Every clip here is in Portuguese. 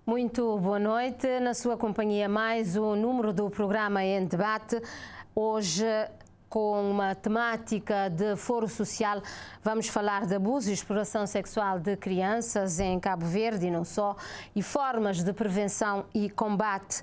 Muito boa noite. Na sua companhia, mais um número do programa Em Debate. Hoje, com uma temática de foro social, vamos falar de abuso e exploração sexual de crianças em Cabo Verde e não só, e formas de prevenção e combate.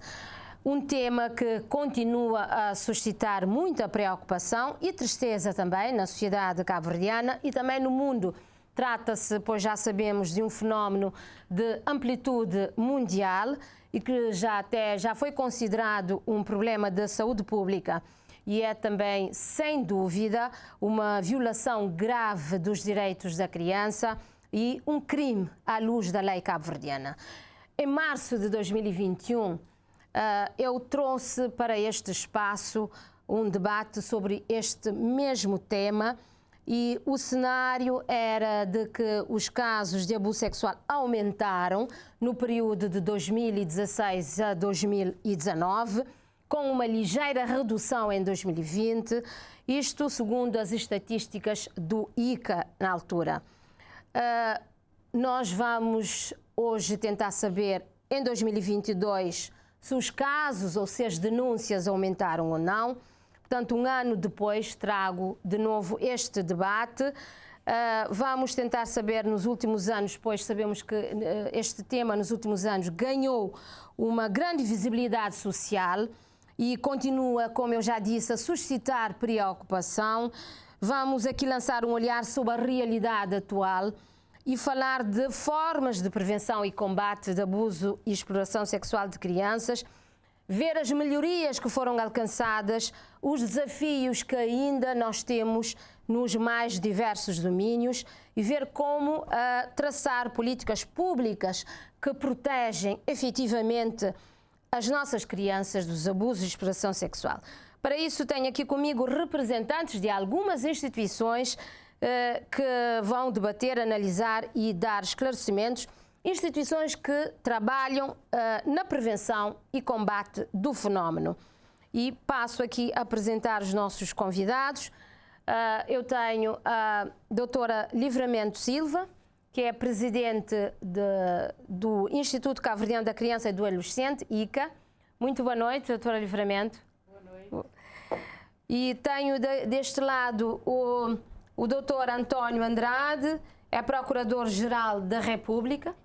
Um tema que continua a suscitar muita preocupação e tristeza também na sociedade cabo-verdiana e também no mundo. Trata-se, pois já sabemos, de um fenómeno de amplitude mundial e que já foi considerado um problema de saúde pública e é também, sem dúvida, uma violação grave dos direitos da criança e um crime à luz da lei cabo-verdiana. Em março de 2021, eu trouxe para este espaço um debate sobre este mesmo tema. E o cenário era de que os casos de abuso sexual aumentaram no período de 2016 a 2019, com uma ligeira redução em 2020, isto segundo as estatísticas do ICA na altura. Nós vamos hoje tentar saber, em 2022, se os casos ou se as denúncias aumentaram ou não. Portanto, um ano depois trago de novo este debate. Vamos tentar saber nos últimos anos, pois sabemos que este tema nos últimos anos ganhou uma grande visibilidade social e continua, como eu já disse, a suscitar preocupação. Vamos aqui lançar um olhar sobre a realidade atual e falar de formas de prevenção e combate de abuso e exploração sexual de crianças, ver as melhorias que foram alcançadas, os desafios que ainda nós temos nos mais diversos domínios e ver como traçar políticas públicas que protegem efetivamente as nossas crianças dos abusos e exploração sexual. Para isso tenho aqui comigo representantes de algumas instituições que vão debater, analisar e dar esclarecimentos. Instituições que trabalham na prevenção e combate do fenómeno. E passo aqui a apresentar os nossos convidados. Eu tenho a doutora Livramento Silva, que é presidente do Instituto Cabo-Verdiano da Criança e do Adolescente, ICA. Muito boa noite, doutora Livramento. Boa noite. E tenho deste lado o doutor António Andrade, é Procurador-Geral da República.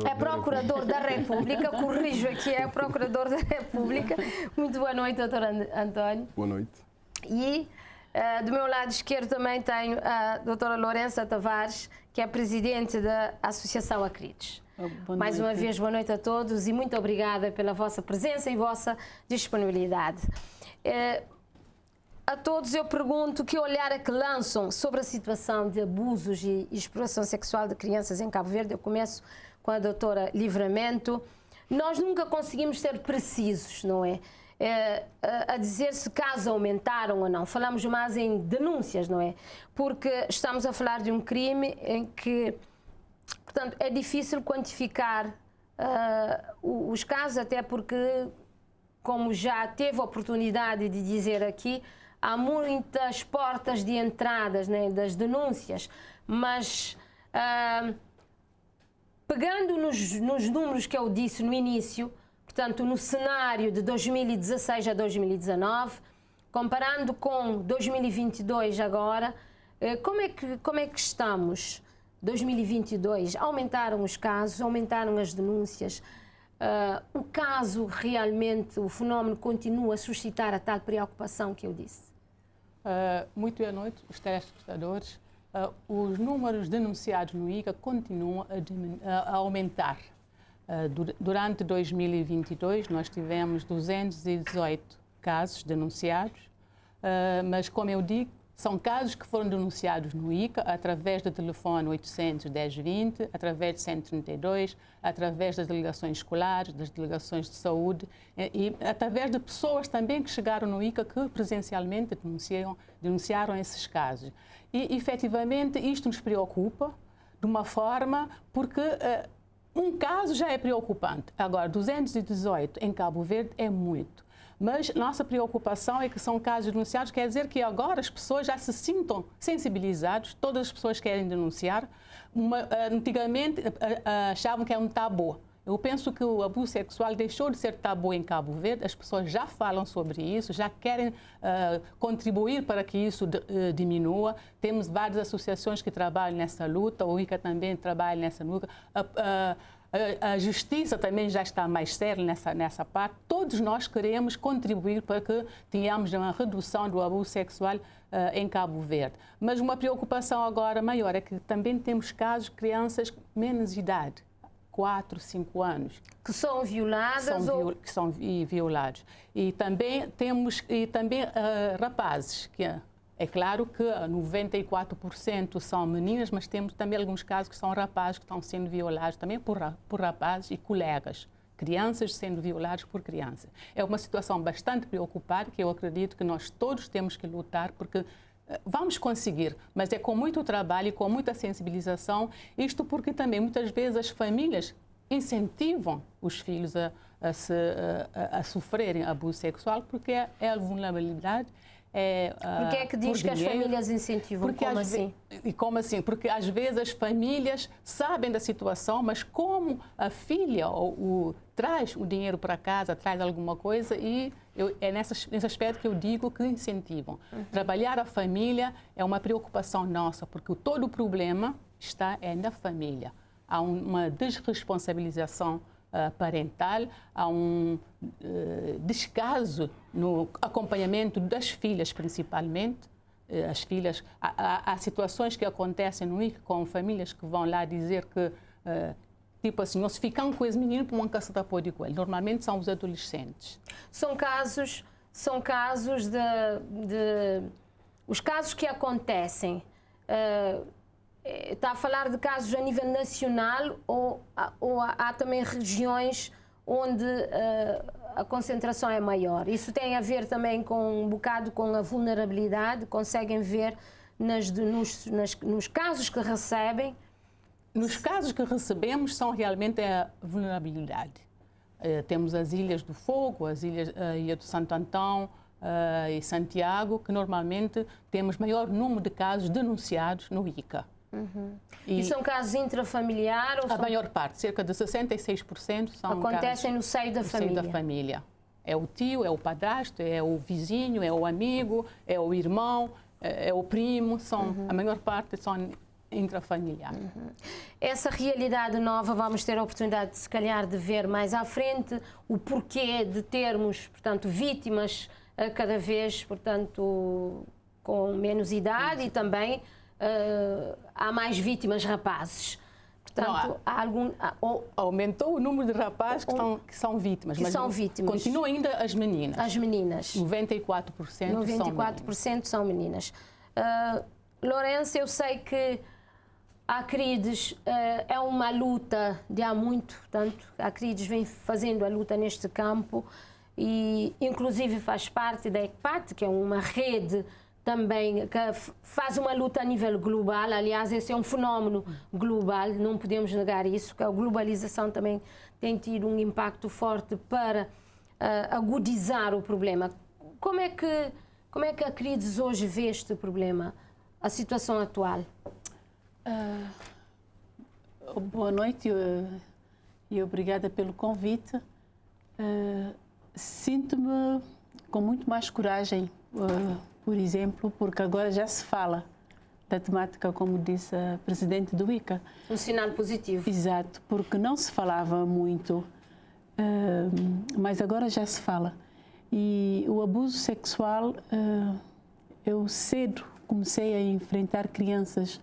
É Procurador da República, corrijo aqui, é Procurador da República. Muito boa noite, doutor António. Boa noite. E do meu lado esquerdo também tenho a doutora Lourença Tavares, que é Presidente da Associação Acrides. Mais uma vez, boa noite a todos e muito obrigada pela vossa presença e vossa disponibilidade. A todos eu pergunto que olhar é que lançam sobre a situação de abusos e exploração sexual de crianças em Cabo Verde. Eu começo com a doutora Livramento. Nós nunca conseguimos ser precisos, não é? A dizer se casos aumentaram ou não. Falamos mais em denúncias, não é? Porque estamos a falar de um crime em que, portanto, é difícil quantificar os casos, até porque, como já teve a oportunidade de dizer aqui, há muitas portas de entradas, né, das denúncias, mas pegando nos números que eu disse no início, portanto, no cenário de 2016 a 2019, comparando com 2022 agora, como é que estamos? 2022, aumentaram os casos, aumentaram as denúncias, o caso realmente, o fenómeno continua a suscitar a tal preocupação que eu disse? Muito boa noite, os telespectadores. Os números denunciados no ICA continuam a aumentar. Durante 2022, nós tivemos 218 casos denunciados, mas, como eu digo, são casos que foram denunciados no ICA através do telefone 800 1020, através de 132, através das delegações escolares, das delegações de saúde e através de pessoas também que chegaram no ICA que presencialmente denunciaram esses casos. E, efetivamente, isto nos preocupa de uma forma porque um caso já é preocupante. Agora, 218 em Cabo Verde é muito. Mas nossa preocupação é que são casos denunciados, quer dizer que agora as pessoas já se sintam sensibilizadas, todas as pessoas querem denunciar. Antigamente achavam que é um tabu. Eu penso que o abuso sexual deixou de ser tabu em Cabo Verde, as pessoas já falam sobre isso, já querem contribuir para que isso diminua. Temos várias associações que trabalham nessa luta, o ICA também trabalha nessa luta. A justiça também já está mais séria nessa parte. Todos nós queremos contribuir para que tenhamos uma redução do abuso sexual em Cabo Verde. Mas uma preocupação agora maior é que também temos casos de crianças menos de idade, 4, 5 anos. Que são violadas que são violados. E também temos rapazes, que é claro que 94% são meninas, mas temos também alguns casos que são rapazes que estão sendo violados também por rapazes e colegas. Crianças sendo violadas por crianças. É uma situação bastante preocupante que eu acredito que nós todos temos que lutar, porque vamos conseguir, mas é com muito trabalho e com muita sensibilização. Isto porque também muitas vezes as famílias incentivam os filhos a sofrerem abuso sexual, porque é a vulnerabilidade. Por que é que diz que as famílias incentivam? Como assim? E como assim? Porque às vezes as famílias sabem da situação, mas como a filha traz o dinheiro para casa, traz alguma coisa, e é nesse aspecto que eu digo que incentivam. Trabalhar a família é uma preocupação nossa, porque todo o problema está na família. Há uma desresponsabilização parental, há um descaso no acompanhamento das filhas, principalmente. As filhas, há situações que acontecem no IC com famílias que vão lá dizer que, tipo assim, não se ficam com esse menino para uma caçada pôr de coelho. Normalmente são os adolescentes. São casos os casos que acontecem. Está a falar de casos a nível nacional ou há também regiões onde a concentração é maior? Isso tem a ver também com um bocado com a vulnerabilidade? Conseguem ver nos casos que recebem? Nos casos que recebemos são realmente a vulnerabilidade. Temos as Ilhas do Fogo, a Ilha do Santo Antão e Santiago, que normalmente temos maior número de casos denunciados no ICA. E são casos intrafamiliares? A maior parte, cerca de 66% são acontecem no seio da família. Seio da família. É o tio, é o padrasto, é o vizinho, é o amigo, é o irmão, é o primo. A maior parte são intrafamiliar. Essa realidade nova vamos ter a oportunidade, se calhar, de ver mais à frente o porquê de termos, portanto, vítimas cada vez, portanto, com menos idade e também há mais vítimas rapazes. Portanto, aumentou o número de rapazes que são vítimas, mas continua ainda as meninas. As meninas. 94% são meninas. Lourenço, eu sei que a Acrides é uma luta de há muito, portanto, a Acrides vem fazendo a luta neste campo e, inclusive, faz parte da ECPAT, que é uma rede também que faz uma luta a nível global. Aliás, esse é um fenómeno global, não podemos negar isso, que a globalização também tem tido um impacto forte para agudizar o problema. Como é que a Acrides hoje vê este problema, a situação atual? Boa noite e obrigada pelo convite. Sinto-me com muito mais coragem, por exemplo, porque agora já se fala da temática, como disse a presidente do ICA. Um sinal positivo. Exato, porque não se falava muito, mas agora já se fala. E o abuso sexual, eu cedo comecei a enfrentar crianças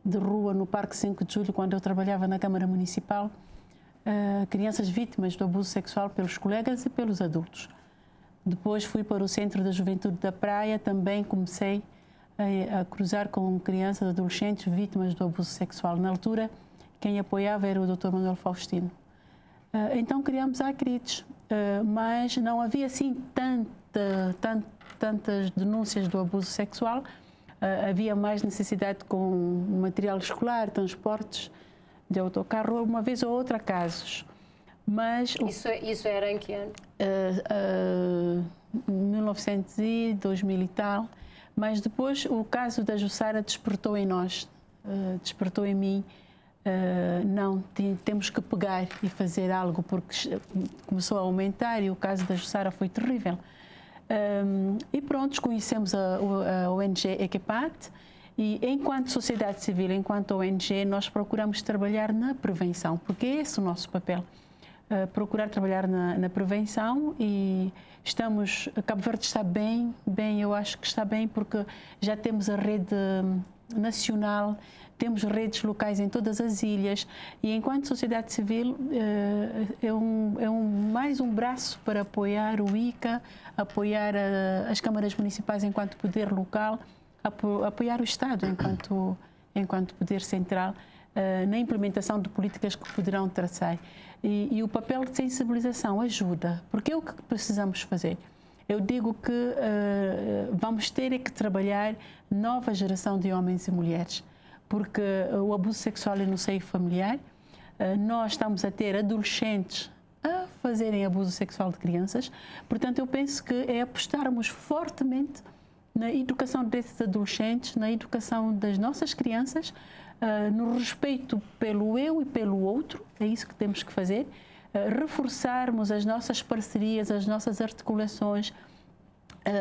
de rua no Parque 5 de Julho, quando eu trabalhava na Câmara Municipal, crianças vítimas do abuso sexual pelos colegas e pelos adultos. Depois fui para o Centro da Juventude da Praia, também comecei a cruzar com crianças e adolescentes vítimas do abuso sexual. Na altura, quem apoiava era o Dr. Manuel Faustino. Então criámos a Acrides, mas não havia assim tantas denúncias do abuso sexual. Havia mais necessidade com material escolar, transportes de autocarro, uma vez ou outra casos. Mas isso era em que ano? 1900 e 2000 e tal. Mas depois o caso da Jussara despertou em nós, despertou em mim não, temos que pegar e fazer algo, porque começou a aumentar e o caso da Jussara foi terrível. E pronto, conhecemos a ONG Equipat e, enquanto sociedade civil, enquanto ONG, nós procuramos trabalhar na prevenção, porque é esse o nosso papel. Procurar trabalhar na prevenção e Cabo Verde está bem, eu acho que está bem porque já temos a rede nacional, temos redes locais em todas as ilhas e, enquanto sociedade civil, mais um braço para apoiar o ICA, apoiar as câmaras municipais enquanto poder local, apoiar o Estado enquanto poder central na implementação de políticas que poderão traçar. E o papel de sensibilização ajuda, porque é o que precisamos fazer. Eu digo que vamos ter que trabalhar nova geração de homens e mulheres, porque o abuso sexual é no seio familiar. Nós estamos a ter adolescentes a fazerem abuso sexual de crianças. Portanto, eu penso que é apostarmos fortemente na educação desses adolescentes, na educação das nossas crianças, no respeito pelo eu e pelo outro, é isso que temos que fazer, reforçarmos as nossas parcerias, as nossas articulações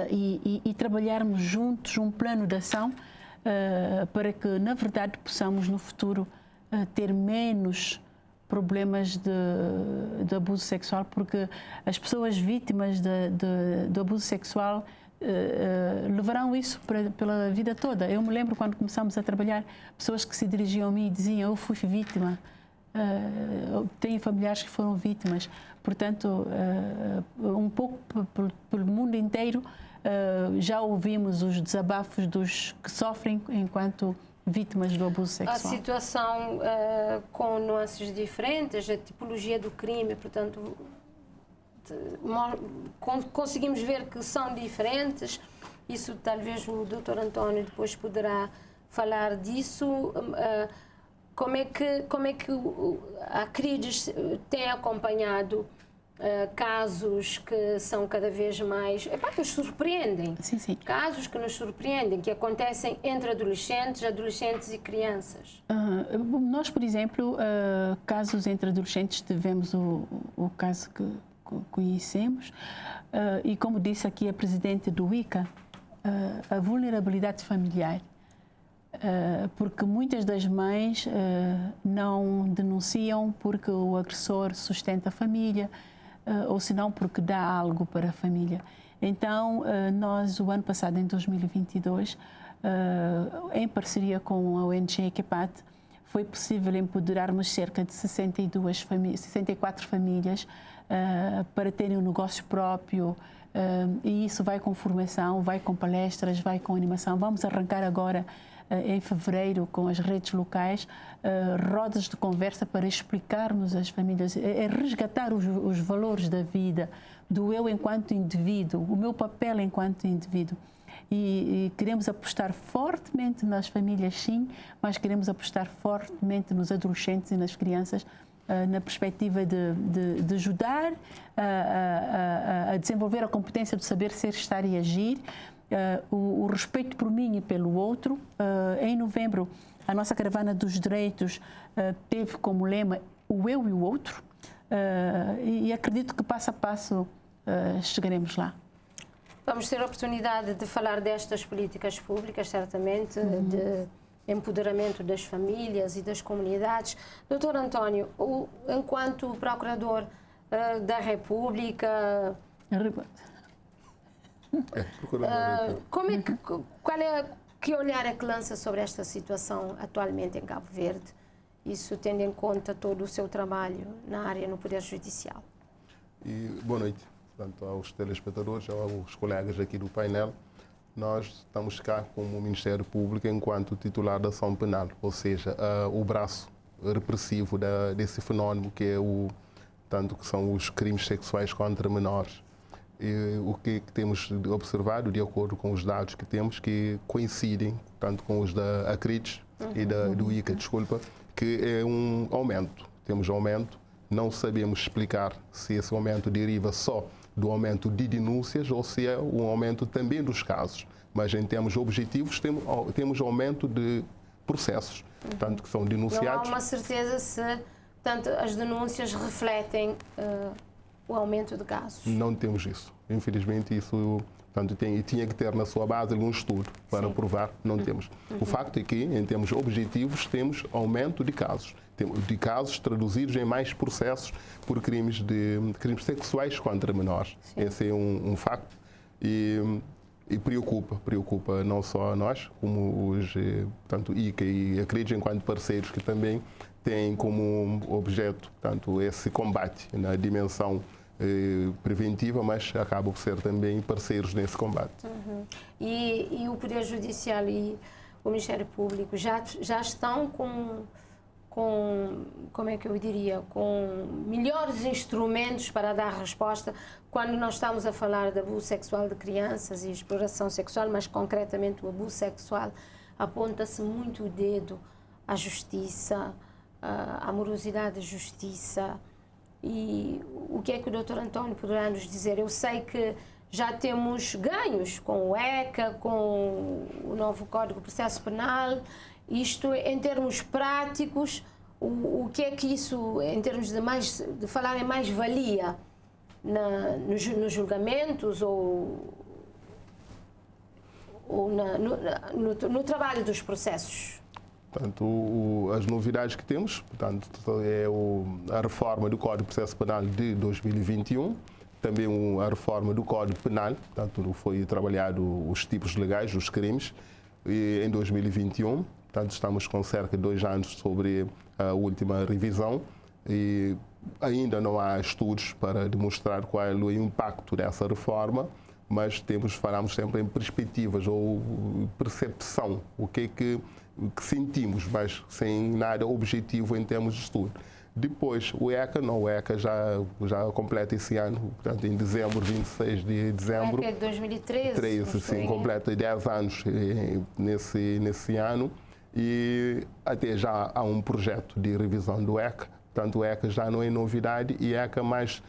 e trabalharmos juntos um plano de ação para que, na verdade, possamos no futuro ter menos problemas de abuso sexual, porque as pessoas vítimas de abuso sexual levarão isso pela vida toda. Eu me lembro quando começamos a trabalhar, pessoas que se dirigiam a mim e diziam: eu fui vítima, tenho familiares que foram vítimas. Portanto, um pouco pelo mundo inteiro já ouvimos os desabafos dos que sofrem enquanto vítimas do abuso sexual. A situação com nuances diferentes, a tipologia do crime, portanto, conseguimos ver que são diferentes. Isso talvez o Dr. António depois poderá falar disso. Como é que a CRIDES tem acompanhado casos que são cada vez mais... que nos surpreendem. Sim. Casos que nos surpreendem, que acontecem entre adolescentes e crianças. Nós, por exemplo, casos entre adolescentes, tivemos o caso que conhecemos e, como disse aqui a presidente do ICA, a vulnerabilidade familiar, porque muitas das mães não denunciam porque o agressor sustenta a família ou se não porque dá algo para a família. Então, nós, o ano passado, em 2022, em parceria com a ONG Equipat, foi possível empoderarmos cerca de 64 famílias para terem um negócio próprio, e isso vai com formação, vai com palestras, vai com animação. Vamos arrancar agora, em fevereiro, com as redes locais, rodas de conversa para explicarmos às famílias, resgatar os valores da vida, do eu enquanto indivíduo, o meu papel enquanto indivíduo. E queremos apostar fortemente nas famílias, sim, mas queremos apostar fortemente nos adolescentes e nas crianças, na perspectiva de ajudar a desenvolver a competência de saber ser, estar e agir, o respeito por mim e pelo outro. Em novembro, a nossa Caravana dos Direitos teve como lema o eu e o outro, e acredito que passo a passo chegaremos lá. Vamos ter a oportunidade de falar destas políticas públicas, certamente, de empoderamento das famílias e das comunidades. Dr. António, enquanto Procurador da República, que olhar é que lança sobre esta situação atualmente em Cabo Verde? Isso tendo em conta todo o seu trabalho na área no Poder Judicial. Boa noite, tanto aos telespectadores, aos colegas aqui do painel. Nós estamos cá como Ministério Público enquanto titular da ação penal, ou seja, o braço repressivo desse fenómeno que é tanto que são os crimes sexuais contra menores. E o que temos observado, de acordo com os dados que temos, que coincidem tanto com os da ACRIDES e do ICA, que é um aumento. Temos aumento, não sabemos explicar se esse aumento deriva só do aumento de denúncias ou se é um aumento também dos casos. Mas em termos objetivos temos aumento de processos, portanto, que são denunciados. Não há uma certeza se, portanto, as denúncias refletem o aumento de casos. Não temos isso. Infelizmente, isso, portanto, tinha que ter na sua base algum estudo para provar, não temos. O facto é que, em termos objetivos, temos aumento de casos. De casos traduzidos em mais processos por crimes sexuais contra menores. Sim. Esse é um facto e preocupa não só a nós, como os, portanto, ICA e a CRID, enquanto parceiros que também têm como objeto, portanto, esse combate na dimensão preventiva, mas acabam por ser também parceiros nesse combate. E o Poder Judicial e o Ministério Público já estão com, como é que eu diria, com melhores instrumentos para dar resposta quando nós estamos a falar de abuso sexual de crianças e exploração sexual, mas concretamente o abuso sexual, aponta-se muito o dedo à justiça, à morosidade da justiça. E o que é que o Dr. António poderá nos dizer? Eu sei que já temos ganhos com o ECA, com o novo Código de Processo Penal. Isto, em termos práticos, o que é que isso, em termos de falar em mais-valia nos julgamentos ou no trabalho dos processos? Portanto, as novidades que temos, portanto, é a reforma do Código de Processo Penal de 2021, também a reforma do Código Penal, portanto, foi trabalhado os tipos legais, os crimes, em 2021. Portanto, estamos com cerca de 2 anos sobre a última revisão e ainda não há estudos para demonstrar qual é o impacto dessa reforma, mas falamos sempre em perspectivas ou percepção, o que é que sentimos, mas sem nada objetivo em termos de estudo. Depois, o ECA já completa esse ano, portanto, em dezembro, 26 de dezembro. O ECA é de 2013. Sim, completa 10 anos nesse ano. E até já há um projeto de revisão do ECA. Portanto, o ECA já não é novidade e ECA mais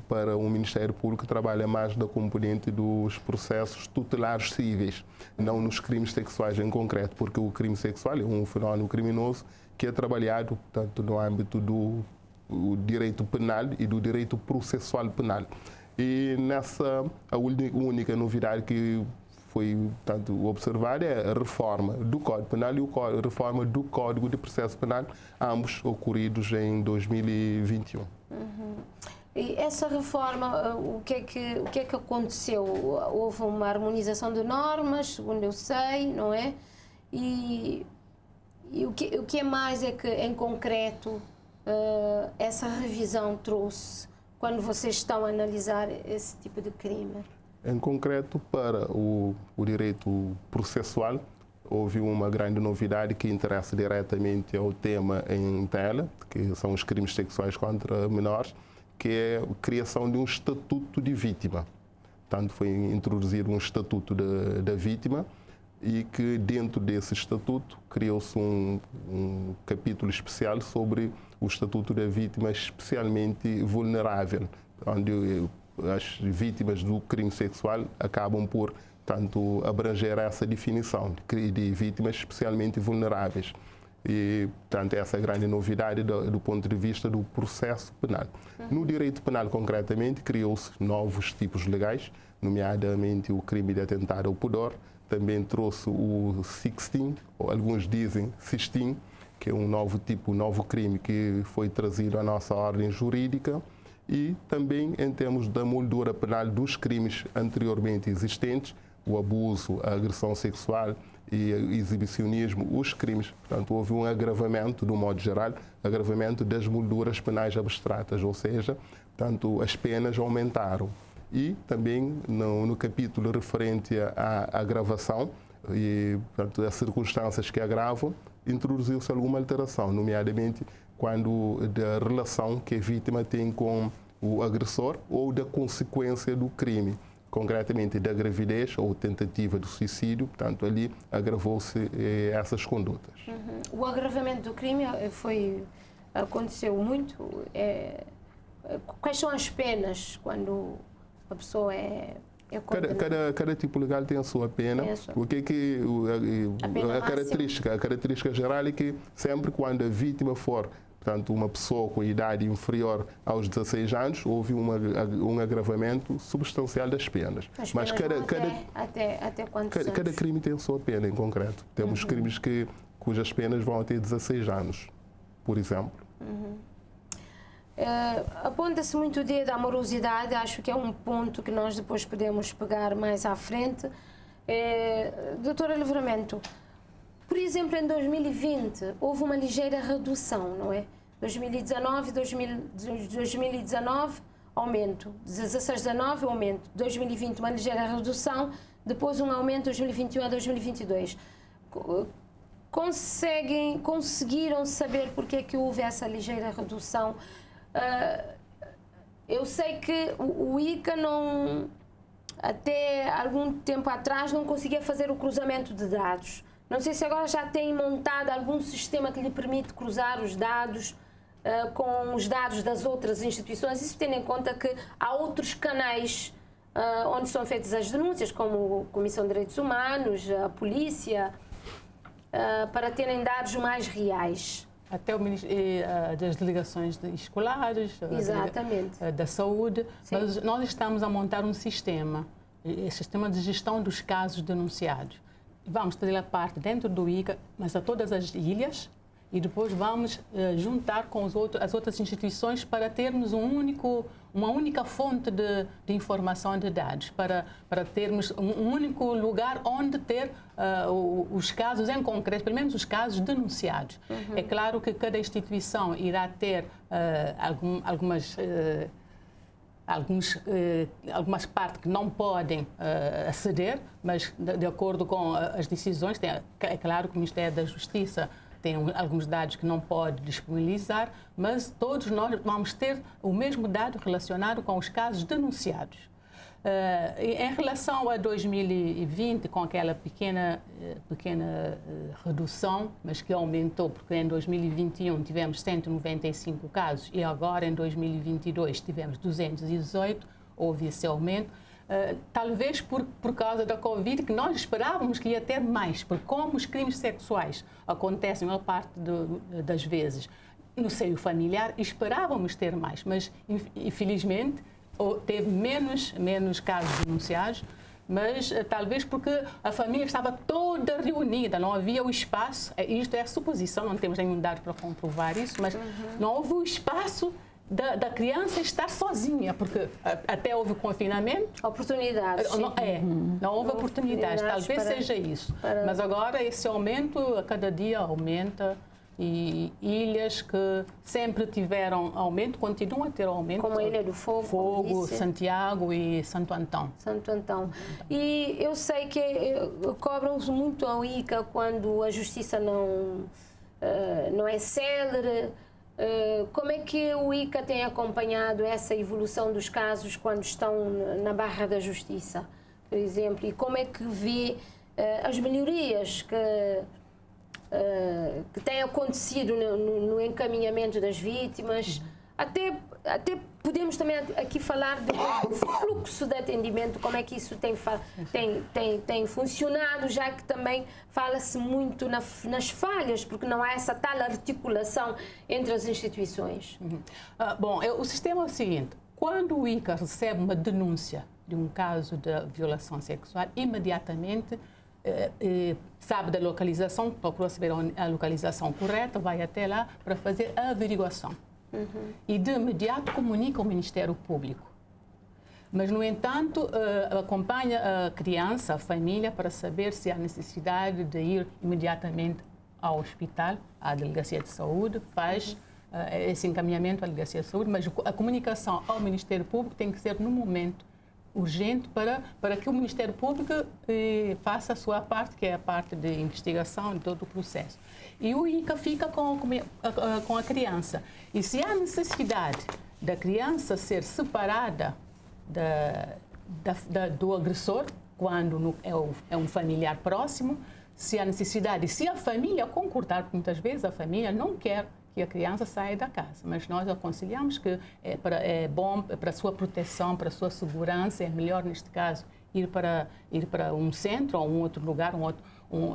para o Ministério Público trabalha mais da componente dos processos tutelares cíveis, não nos crimes sexuais em concreto, porque o crime sexual é um fenómeno criminoso que é trabalhado, portanto, no âmbito do direito penal e do direito processual penal. E a única novidade que foi, portanto, observada é a reforma do Código Penal e a reforma do Código de Processo Penal, ambos ocorridos em 2021. E essa reforma, o que é que aconteceu? Houve uma harmonização de normas, segundo eu sei, não é? E o que é mais é que, em concreto, essa revisão trouxe quando vocês estão a analisar esse tipo de crime? Em concreto, para o direito processual, houve uma grande novidade que interessa diretamente ao tema em tela, que são os crimes sexuais contra menores, que é a criação de um estatuto de vítima. Portanto, foi introduzido um estatuto da vítima e que dentro desse estatuto criou-se um capítulo especial sobre o estatuto da vítima especialmente vulnerável, onde as vítimas do crime sexual acabam por, tanto, abranger essa definição de vítimas especialmente vulneráveis. E, portanto, essa é a grande novidade do ponto de vista do processo penal. No direito penal, concretamente, criou-se novos tipos legais, nomeadamente o crime de atentado ao pudor, também trouxe o 16, ou alguns dizem 16, que é um novo crime que foi trazido à nossa ordem jurídica, e também em termos da moldura penal dos crimes anteriormente existentes, o abuso, a agressão sexual e exibicionismo, os crimes. Portanto, houve um agravamento, do modo geral, agravamento das molduras penais abstratas, ou seja, portanto, as penas aumentaram. E também no capítulo referente à agravação e, portanto, as circunstâncias que agravam, introduziu-se alguma alteração, nomeadamente quando da relação que a vítima tem com o agressor ou da consequência do crime, concretamente da gravidez ou tentativa de suicídio. Portanto, ali agravou-se essas condutas. O agravamento do crime aconteceu muito. Quais são as penas quando a pessoa é Cada tipo legal tem a sua pena. O que a característica geral é que sempre quando a vítima for, portanto, uma pessoa com idade inferior aos 16 anos, houve um agravamento substancial das penas. Mas até quantos anos? Cada crime tem a sua pena em concreto. Temos crimes cujas penas vão até 16 anos, por exemplo. Aponta-se muito o dedo à morosidade, acho que é um ponto que nós depois podemos pegar mais à frente. Doutora Livramento, por exemplo, em 2020 houve uma ligeira redução, não é? 2019, aumento. 16-19, aumento. 2020, uma ligeira redução. Depois um aumento de 2021 a 2022. Conseguiram saber porque é que houve essa ligeira redução? Eu sei que o ICA até algum tempo atrás não conseguia fazer o cruzamento de dados. Não sei se agora já tem montado algum sistema que lhe permite cruzar os dados com os dados das outras instituições, isso tendo em conta que há outros canais onde são feitas as denúncias, como a Comissão de Direitos Humanos, a Polícia, para terem dados mais reais. Até das delegações escolares, da saúde. Sim. Mas nós estamos a montar um sistema de gestão dos casos denunciados. Vamos fazer a parte dentro do ICA, mas a todas as ilhas, e depois vamos juntar com as outras instituições para termos uma única fonte de informação de dados, para termos um único lugar onde ter os casos em concreto, pelo menos os casos denunciados. É claro que cada instituição irá ter algumas partes que não podem aceder, mas de acordo com as decisões, é claro que o Ministério da Justiça tem alguns dados que não pode disponibilizar, mas todos nós vamos ter o mesmo dado relacionado com os casos denunciados. Em relação a 2020, com aquela pequena redução, mas que aumentou, porque em 2021 tivemos 195 casos e agora em 2022 tivemos 218, houve esse aumento. Talvez por causa da Covid, que nós esperávamos que ia ter mais, porque como os crimes sexuais acontecem a maior parte das vezes no seio familiar, esperávamos ter mais, mas infelizmente teve menos casos denunciados, mas talvez porque a família estava toda reunida, não havia o espaço, isto é a suposição, não temos nenhum dado para comprovar isso, mas não houve o espaço da criança estar sozinha, porque até houve confinamento. Oportunidades. Não houve oportunidades, talvez seja isso. Mas agora esse aumento, a cada dia aumenta, e ilhas que sempre tiveram aumento, continuam a ter aumento. Como a Ilha do Fogo, Santiago e Santo Antão. E eu sei que cobram-se muito ao ICA quando a justiça não é célere. Como é que o ICA tem acompanhado essa evolução dos casos quando estão na barra da justiça, por exemplo? E como é que vê as melhorias que têm acontecido no encaminhamento das vítimas? Até podemos também aqui falar do fluxo de atendimento, como é que isso tem funcionado, já que também fala-se muito nas falhas, porque não há essa tal articulação entre as instituições. Bom, o sistema é o seguinte: quando o ICA recebe uma denúncia de um caso de violação sexual, imediatamente sabe da localização, procura saber a localização correta, vai até lá para fazer a averiguação. E de imediato comunica ao Ministério Público. Mas, no entanto, acompanha a criança, a família, para saber se há necessidade de ir imediatamente ao hospital, à Delegacia de Saúde, faz esse encaminhamento à Delegacia de Saúde, mas a comunicação ao Ministério Público tem que ser no momento urgente para que o Ministério Público faça a sua parte, que é a parte de investigação de todo o processo. E o ICA fica com a criança. E se há necessidade da criança ser separada do agressor, quando é um familiar próximo, se há necessidade, se a família concordar, porque muitas vezes a família não quer que a criança saia da casa, mas nós aconselhamos que é bom para a sua proteção, para a sua segurança, é melhor neste caso ir para um centro ou um outro lugar,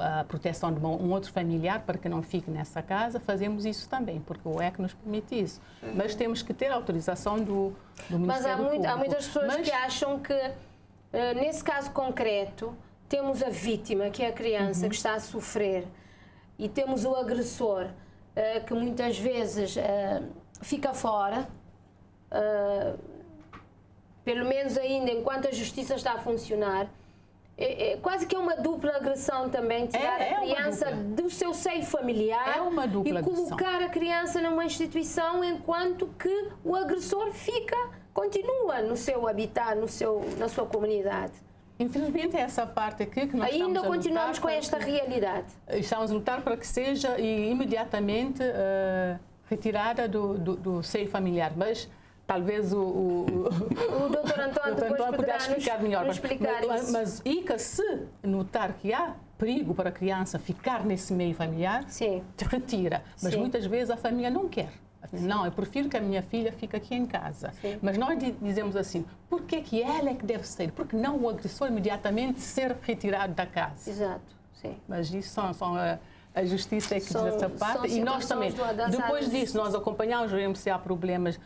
a proteção de um outro familiar para que não fique nessa casa. Fazemos isso também, porque o EC nos permite isso. Mas temos que ter a autorização do Ministério Público. Mas há muitas pessoas que acham que, nesse caso concreto, temos a vítima, que é a criança que está a sofrer, e temos o agressor, que muitas vezes fica fora, pelo menos ainda enquanto a justiça está a funcionar. Quase que é uma dupla agressão também, tirar a criança do seu seio familiar e colocar a criança numa instituição enquanto que o agressor continua no seu habitat, na sua comunidade. Infelizmente é essa parte aqui que nós ainda continuamos com esta realidade. Estamos a lutar para que seja imediatamente retirada do seio familiar, mas talvez o Dr. Antônio depois poderá explicar melhor. Mas ICA, se notar que há perigo para a criança ficar nesse meio familiar, retira. Mas muitas vezes a família não quer. Não, eu prefiro que a minha filha fique aqui em casa. Mas nós dizemos assim, por que ela é que deve sair? Porque não o agressor imediatamente ser retirado da casa. Exato, sim. Mas isso são a justiça é que diz essa parte. E nós também, depois disso, nós acompanhamos, vemos se há problemas,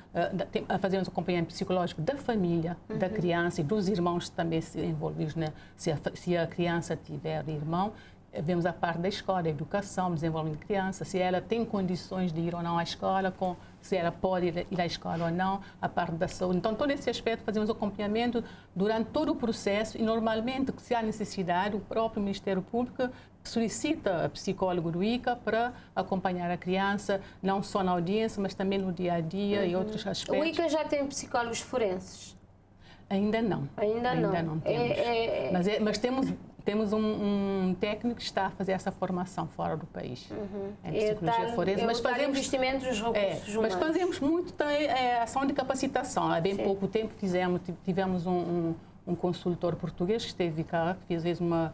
fazemos acompanhamento psicológico da família, da criança e dos irmãos também se envolvidos, né? Se a criança tiver irmão. Vemos a parte da escola, da educação, desenvolvimento de criança, se ela tem condições de ir ou não à escola, se ela pode ir à escola ou não, a parte da saúde. Então, todo esse aspecto fazemos acompanhamento durante todo o processo e, normalmente, se há necessidade, o próprio Ministério Público solicita a psicólogo do ICA para acompanhar a criança, não só na audiência, mas também no dia-a-dia e outros aspectos. O ICA já tem psicólogos forenses? Ainda não. Ainda não temos. Mas temos um técnico que está a fazer essa formação fora do país, em psicologia forense. Mas fazemos investimento dos recursos humanos. Mas fazemos muito ação de capacitação. Há bem pouco tempo tivemos um consultor português que esteve cá, que fez uma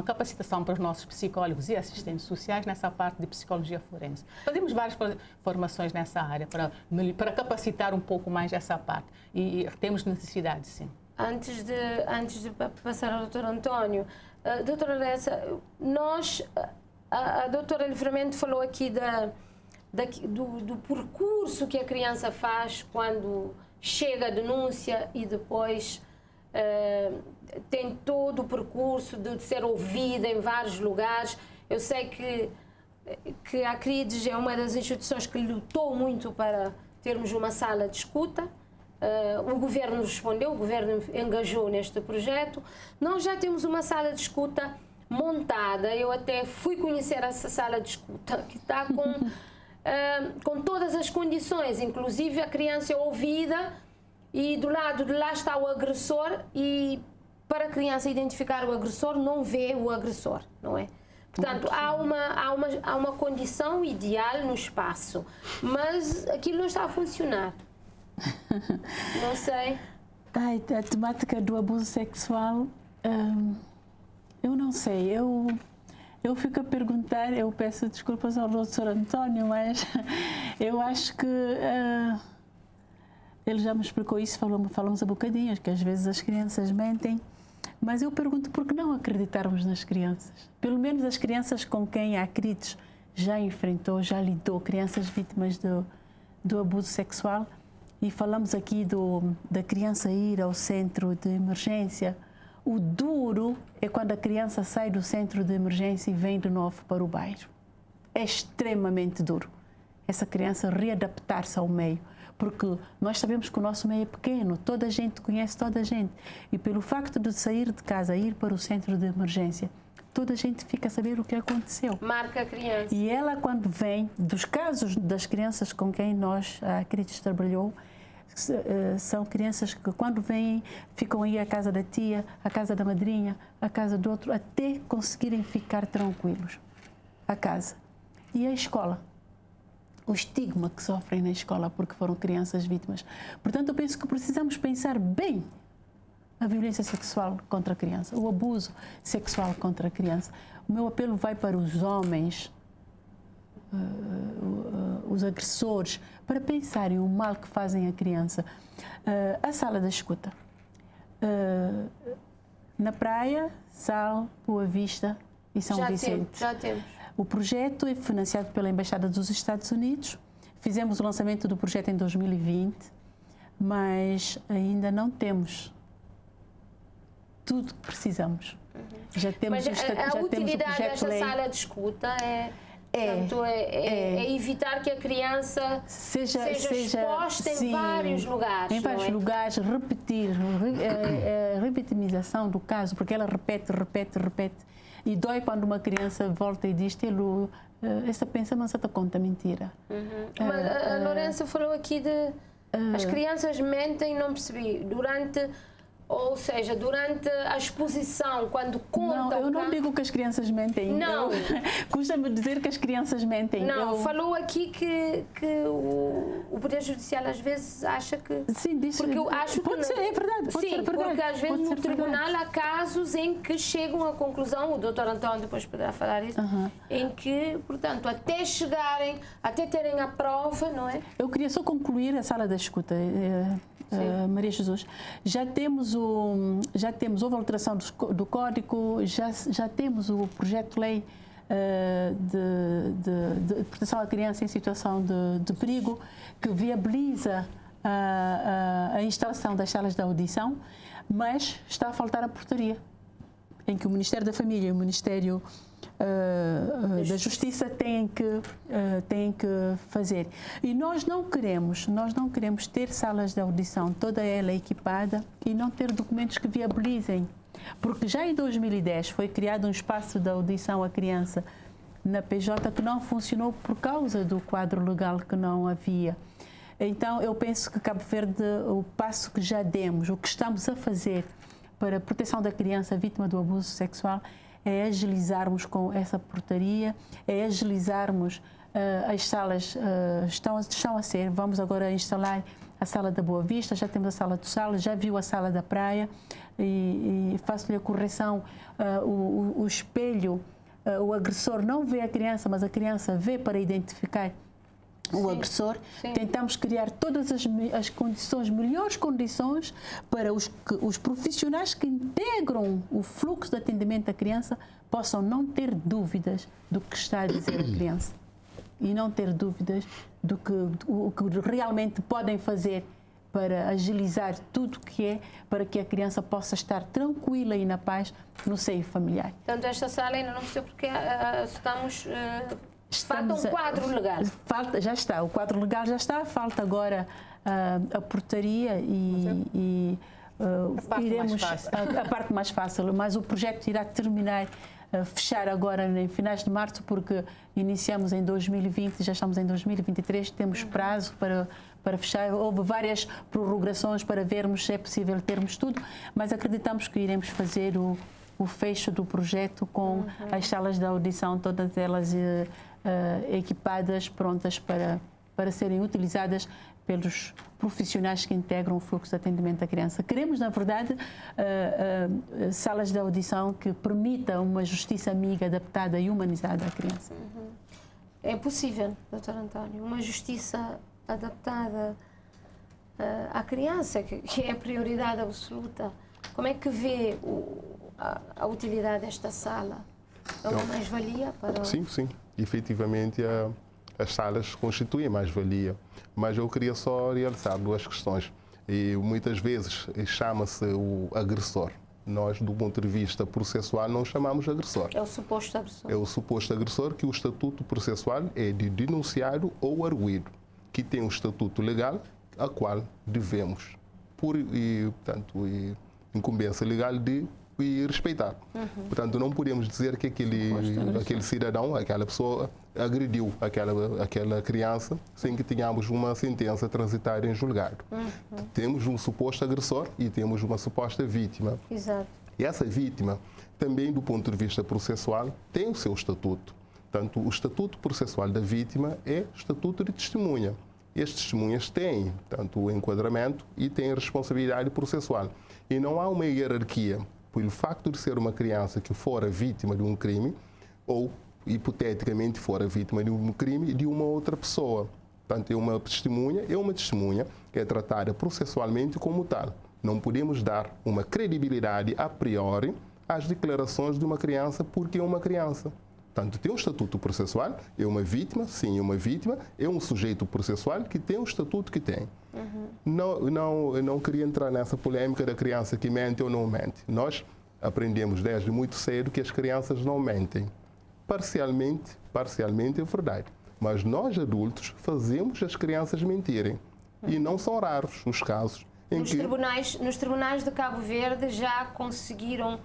capacitação para os nossos psicólogos e assistentes sociais nessa parte de psicologia forense. Fazemos várias formações nessa área para capacitar um pouco mais essa parte. E temos necessidade, sim. Antes de passar ao Dr. António, doutora Alessa, a doutora Livramento falou aqui do percurso que a criança faz quando chega a denúncia e depois tem todo o percurso de ser ouvida em vários lugares. Eu sei que a CRIDES é uma das instituições que lutou muito para termos uma sala de escuta. O governo respondeu, o governo engajou neste projeto. Nós já temos uma sala de escuta montada. Eu até fui conhecer essa sala de escuta, que está com todas as condições, inclusive a criança é ouvida e do lado de lá está o agressor, e para a criança identificar o agressor não vê o agressor, não é? Portanto, há uma condição ideal no espaço, mas aquilo não está a funcionar. Não sei. A temática do abuso sexual, eu não sei. Eu fico a perguntar, eu peço desculpas ao Dr. António, mas eu acho que ele já me explicou isso, falamos há bocadinhos, que às vezes as crianças mentem, mas eu pergunto por que não acreditarmos nas crianças? Pelo menos as crianças com quem a CRIDES já enfrentou, já lidou, crianças vítimas do abuso sexual. E falamos aqui da criança ir ao centro de emergência. O duro é quando a criança sai do centro de emergência e vem de novo para o bairro. É extremamente duro essa criança readaptar-se ao meio, porque nós sabemos que o nosso meio é pequeno, toda a gente conhece toda a gente. E pelo facto de sair de casa e ir para o centro de emergência, toda a gente fica a saber o que aconteceu. Marca a criança. E ela, quando vem, dos casos das crianças com quem a CRIDES trabalhou, são crianças que quando vêm ficam aí à casa da tia, à casa da madrinha, à casa do outro, até conseguirem ficar tranquilos à casa. E a escola? O estigma que sofrem na escola porque foram crianças vítimas. Portanto, eu penso que precisamos pensar bem a violência sexual contra a criança, o abuso sexual contra a criança. O meu apelo vai para os homens, os agressores, para pensarem o mal que fazem à criança. A sala da escuta. Na Praia, Sal, Boa Vista e São Vicente. Já temos. O projeto é financiado pela Embaixada dos Estados Unidos. Fizemos o lançamento do projeto em 2020, mas ainda não temos tudo que precisamos. Já temos a utilidade desta sala de escuta é evitar que a criança seja exposta em vários lugares. Em vários lugares, repetir, a revitimização do caso, porque ela repete. E dói quando uma criança volta e diz: essa pensa, mas essa conta mentira. Mas a Lourença falou aqui de as crianças mentem, não percebi. Durante a exposição, quando contam... Não, eu não digo que as crianças mentem. Não. Custa-me dizer que as crianças mentem. Não, falou aqui que o Poder Judicial às vezes acha que... Sim, diz, porque eu acho pode ser, é verdade. Pode ser verdade, porque às vezes no tribunal há casos em que chegam à conclusão, o Dr. António depois poderá falar isso, em que, portanto, até terem a prova, não é? Eu queria só concluir a sala da escuta. Maria Jesus, houve alteração do código, já temos o projeto de lei de proteção à criança em situação de perigo, que viabiliza a instalação das salas de audição, mas está a faltar a portaria, em que o Ministério da Família e o Ministério da Justiça têm que fazer. E nós não queremos ter salas de audição toda ela equipada e não ter documentos que viabilizem. Porque já em 2010 foi criado um espaço de audição à criança na PJ que não funcionou por causa do quadro legal que não havia. Então, eu penso que Cabo Verde, o passo que já demos, o que estamos a fazer para a proteção da criança vítima do abuso sexual, é agilizarmos com essa portaria, é agilizarmos as salas, estão a ser, vamos agora instalar a sala da Boa Vista, já temos a sala do Sal, já viu a sala da Praia e faço-lhe a correção, o espelho, o agressor não vê a criança, mas a criança vê para identificar o agressor. Sim. Tentamos criar todas as condições, melhores condições para os profissionais que integram o fluxo de atendimento à criança possam não ter dúvidas do que está a dizer a criança e não ter dúvidas do que realmente podem fazer para agilizar tudo o que é, para que a criança possa estar tranquila e na paz no seio familiar. Portanto, esta sala ainda não sei porque falta um quadro legal. Já está, o quadro legal já está, falta agora a portaria e iremos a parte mais fácil, mas o projeto irá terminar, fechar agora em finais de março, porque iniciamos em 2020, já estamos em 2023, temos prazo para fechar. Houve várias prorrogações para vermos se é possível termos tudo, mas acreditamos que iremos fazer o fecho do projeto com as salas de audição, todas elas equipadas, prontas para serem utilizadas pelos profissionais que integram o fluxo de atendimento à criança. Queremos, na verdade, salas de audição que permitam uma justiça amiga, adaptada e humanizada à criança. É possível, Dr. António, uma justiça adaptada à criança, que é a prioridade absoluta. Como é que vê a utilidade desta sala? É uma mais-valia para... Sim. Efetivamente, as salas constituem mais-valia. Mas eu queria só realçar duas questões. E muitas vezes chama-se o agressor. Nós, do ponto de vista processual, não chamamos de agressor. É o suposto agressor. É o suposto agressor, que o estatuto processual é de denunciado ou arguido, que tem um estatuto legal a qual devemos, por incumbência legal, de respeitar. Portanto, não podemos dizer que aquele cidadão, aquela pessoa, agrediu aquela criança sem que tenhamos uma sentença transitada em julgado. Temos um suposto agressor e temos uma suposta vítima. Exato. E essa vítima, também do ponto de vista processual, tem o seu estatuto. Portanto, o estatuto processual da vítima é estatuto de testemunha. E as testemunhas têm tanto o enquadramento e têm a responsabilidade processual. E não há uma hierarquia pelo facto de ser uma criança que fora vítima de um crime ou, hipoteticamente, fora vítima de um crime de uma outra pessoa. Portanto, é uma testemunha que é tratada processualmente como tal. Não podemos dar uma credibilidade a priori às declarações de uma criança porque é uma criança. Portanto, tem um estatuto processual, é uma vítima, sim, é uma vítima, é um sujeito processual que tem o estatuto que tem. Não queria entrar nessa polêmica da criança que mente ou não mente. Nós aprendemos desde muito cedo que as crianças não mentem. Parcialmente é verdade. Mas nós, adultos, fazemos as crianças mentirem. E não são raros os casos em que... Nos tribunais de Cabo Verde já conseguiram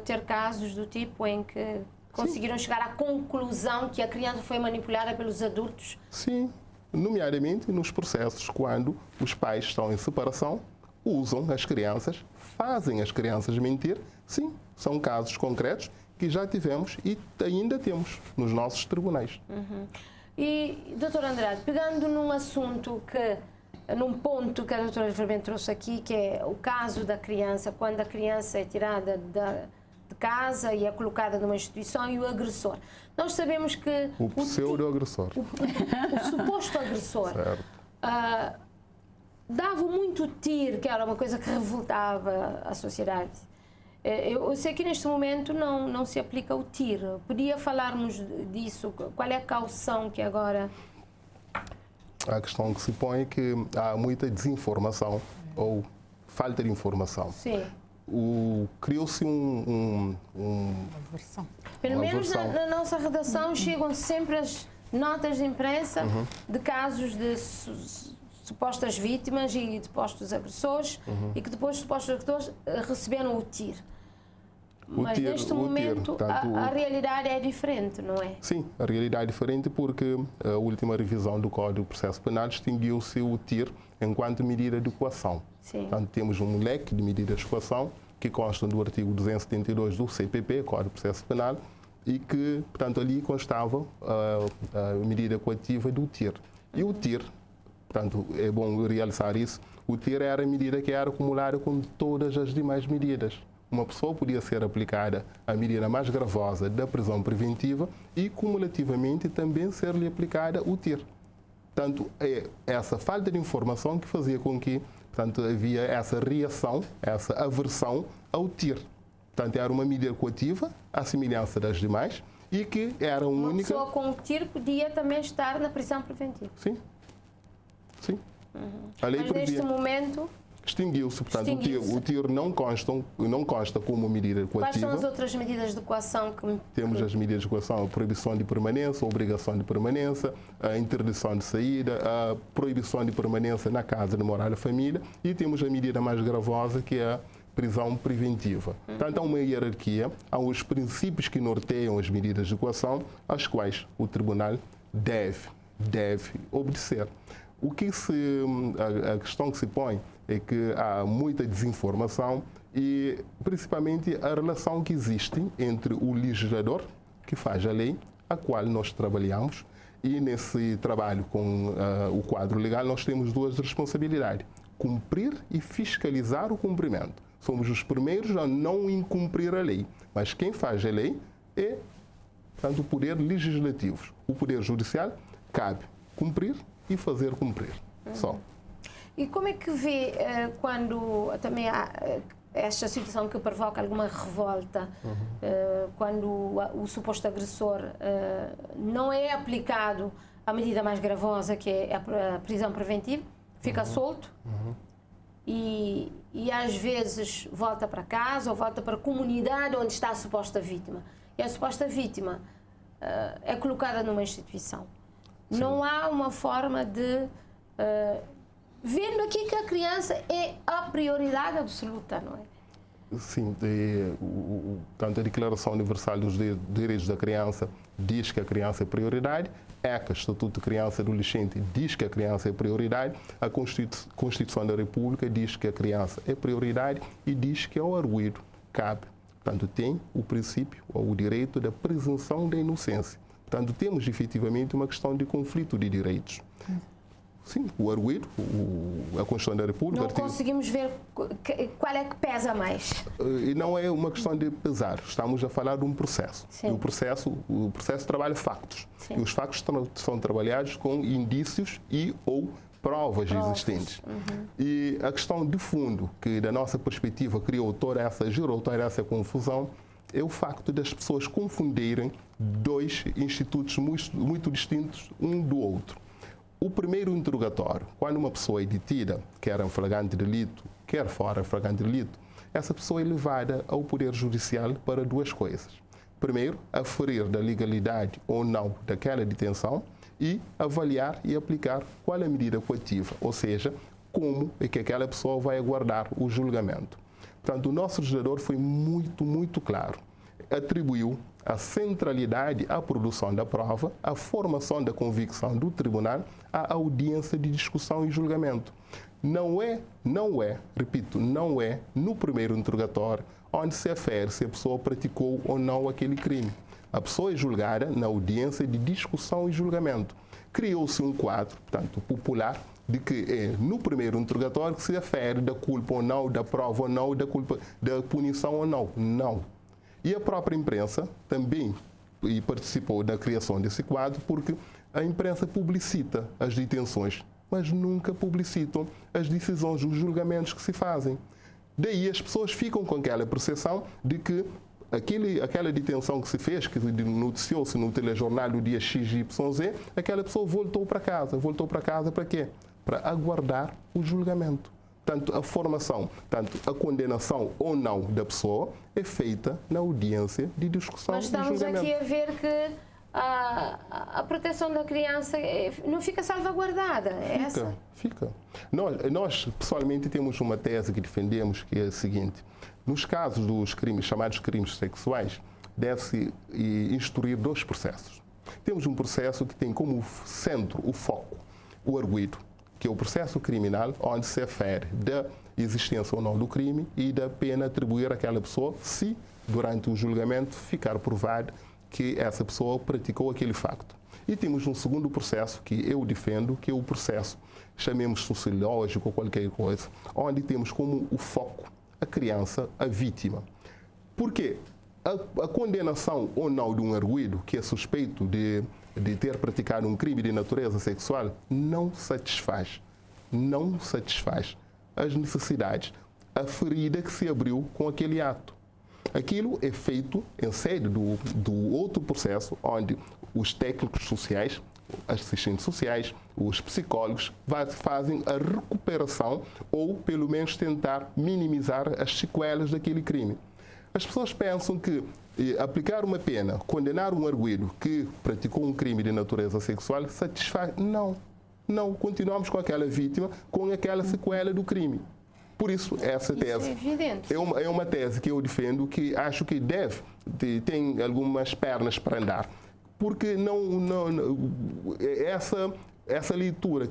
ter casos do tipo em que conseguiram chegar à conclusão que a criança foi manipulada pelos adultos? Sim, nomeadamente nos processos quando os pais estão em separação, usam as crianças, fazem as crianças mentir. Sim, são casos concretos que já tivemos e ainda temos nos nossos tribunais. E, doutor Andrade, pegando num assunto num ponto que a doutora Fermento trouxe aqui, que é o caso da criança, quando a criança é tirada de casa e é colocada numa instituição e o agressor. Nós sabemos que... O pseudo-agressor. O suposto agressor. Dava muito tiro, que era uma coisa que revoltava a sociedade. Eu sei que neste momento não se aplica o tiro. Podia falarmos disso? Qual é a caução que agora... A questão que se põe é que há muita desinformação ou falta de informação. Sim. Criou-se Uma versão. Pelo menos na nossa redação chegam sempre as notas de imprensa de casos de supostas vítimas e de supostos agressores e que depois os supostos agressores receberam o tiro. Mas neste momento a realidade é diferente, não é? Sim, a realidade é diferente porque a última revisão do Código de Processo Penal distinguiu-se o tiro enquanto medida de coação. Sim. Portanto, temos um leque de medidas de coação que constam do artigo 272 do CPP, Código de Processo Penal, e que, portanto, ali constava a medida coativa do tiro. E o tiro, portanto, é bom realçar isso, o tiro era a medida que era acumulada com todas as demais medidas. Uma pessoa podia ser aplicada a medida mais gravosa da prisão preventiva e, cumulativamente, também ser-lhe aplicada o tiro. Portanto, é essa falta de informação que fazia com que, portanto, havia essa reação, essa aversão ao tiro. Portanto, era uma medida coativa, à semelhança das demais, e que era Uma única... pessoa com o tiro podia também estar na prisão preventiva. Sim. Sim. A lei Mas neste previa... momento... Extinguiu-se, portanto, o tiro não consta como medida coativa. Quais são as outras medidas de coação que... Temos as medidas de coação, a proibição de permanência, a obrigação de permanência, a interdição de saída, a proibição de permanência na casa de morar da família e temos a medida mais gravosa, que é a prisão preventiva. Portanto, há uma hierarquia, há os princípios que norteiam as medidas de coação, às quais o tribunal deve obedecer. A questão que se põe é que há muita desinformação e, principalmente, a relação que existe entre o legislador, que faz a lei, a qual nós trabalhamos, e nesse trabalho com o quadro legal nós temos duas responsabilidades: cumprir e fiscalizar o cumprimento. Somos os primeiros a não incumprir a lei, mas quem faz a lei é, portanto, o poder legislativo. O poder judicial cabe cumprir e fazer cumprir. Só. E como é que vê quando também há esta situação que provoca alguma revolta, quando o suposto agressor não é aplicado a medida mais gravosa, que é a prisão preventiva, fica solto e às vezes volta para casa ou volta para a comunidade onde está a suposta vítima. E a suposta vítima é colocada numa instituição. Sim. Não há uma forma de... vendo aqui que a criança é a prioridade absoluta, não é? Sim, tanto a Declaração Universal dos Direitos da Criança diz que a criança é prioridade, ECA, Estatuto de Criança e Adolescente, diz que a criança é prioridade, a Constituição da República diz que a criança é prioridade e diz que ao arguido cabe, portanto, tem o princípio ou o direito da presunção da inocência. Portanto, temos efetivamente uma questão de conflito de direitos. sim, o arguido, a Constituição da República... Não conseguimos ver qual é que pesa mais. E não é uma questão de pesar, estamos a falar de um processo. Sim. E o processo trabalha factos. Sim. E os factos são trabalhados com indícios e ou provas existentes. E a questão de fundo, que da nossa perspectiva gerou toda essa confusão, é o facto das pessoas confundirem dois institutos muito distintos um do outro. O primeiro interrogatório, quando uma pessoa é detida, quer em flagrante delito, quer fora em flagrante delito, essa pessoa é levada ao Poder Judicial para duas coisas. Primeiro, aferir da legalidade ou não daquela detenção e avaliar e aplicar qual é a medida coativa, ou seja, como é que aquela pessoa vai aguardar o julgamento. Portanto, o nosso legislador foi muito claro. Atribuiu a centralidade à produção da prova, à formação da convicção do tribunal, à audiência de discussão e julgamento. Não é no primeiro interrogatório onde se afere se a pessoa praticou ou não aquele crime. A pessoa é julgada na audiência de discussão e julgamento. Criou-se um quadro, portanto, popular, de que é no primeiro interrogatório que se afere da culpa ou não, da prova ou não, da punição ou não. Não. E a própria imprensa também participou da criação desse quadro, porque a imprensa publicita as detenções, mas nunca publicitam as decisões, os julgamentos que se fazem. Daí as pessoas ficam com aquela percepção de que aquela detenção que se fez, que noticiou-se no telejornal do dia XYZ, aquela pessoa voltou para casa. Voltou para casa para quê? Para aguardar o julgamento. Tanto a formação, tanto a condenação ou não da pessoa é feita na audiência de discussão e julgamento. Mas estamos aqui a ver que a proteção da criança não fica salvaguardada, é essa? Fica. Nós, pessoalmente, temos uma tese que defendemos, que é a seguinte: nos casos dos crimes, chamados crimes sexuais, deve-se instruir dois processos. Temos um processo que tem como centro, o foco, o arguido, que é o processo criminal, onde se afere da existência ou não do crime e da pena atribuir àquela pessoa, se, durante o julgamento, ficar provado que essa pessoa praticou aquele facto. E temos um segundo processo que eu defendo, que é o processo, chamemos sociológico ou qualquer coisa, onde temos como o foco a criança, a vítima. Porque a condenação ou não de um arguido que é suspeito de ter praticado um crime de natureza sexual não satisfaz as necessidades, a ferida que se abriu com aquele ato. Aquilo é feito em sede do outro processo, onde os técnicos sociais, assistentes sociais, os psicólogos fazem a recuperação ou, pelo menos, tentar minimizar as sequelas daquele crime. As pessoas pensam que aplicar uma pena, condenar um arguido que praticou um crime de natureza sexual, satisfaz. Não. Continuamos com aquela vítima, com aquela sequela do crime. Por isso, essa tese é uma tese que eu defendo, que acho que tem algumas pernas para andar. Porque essa leitura,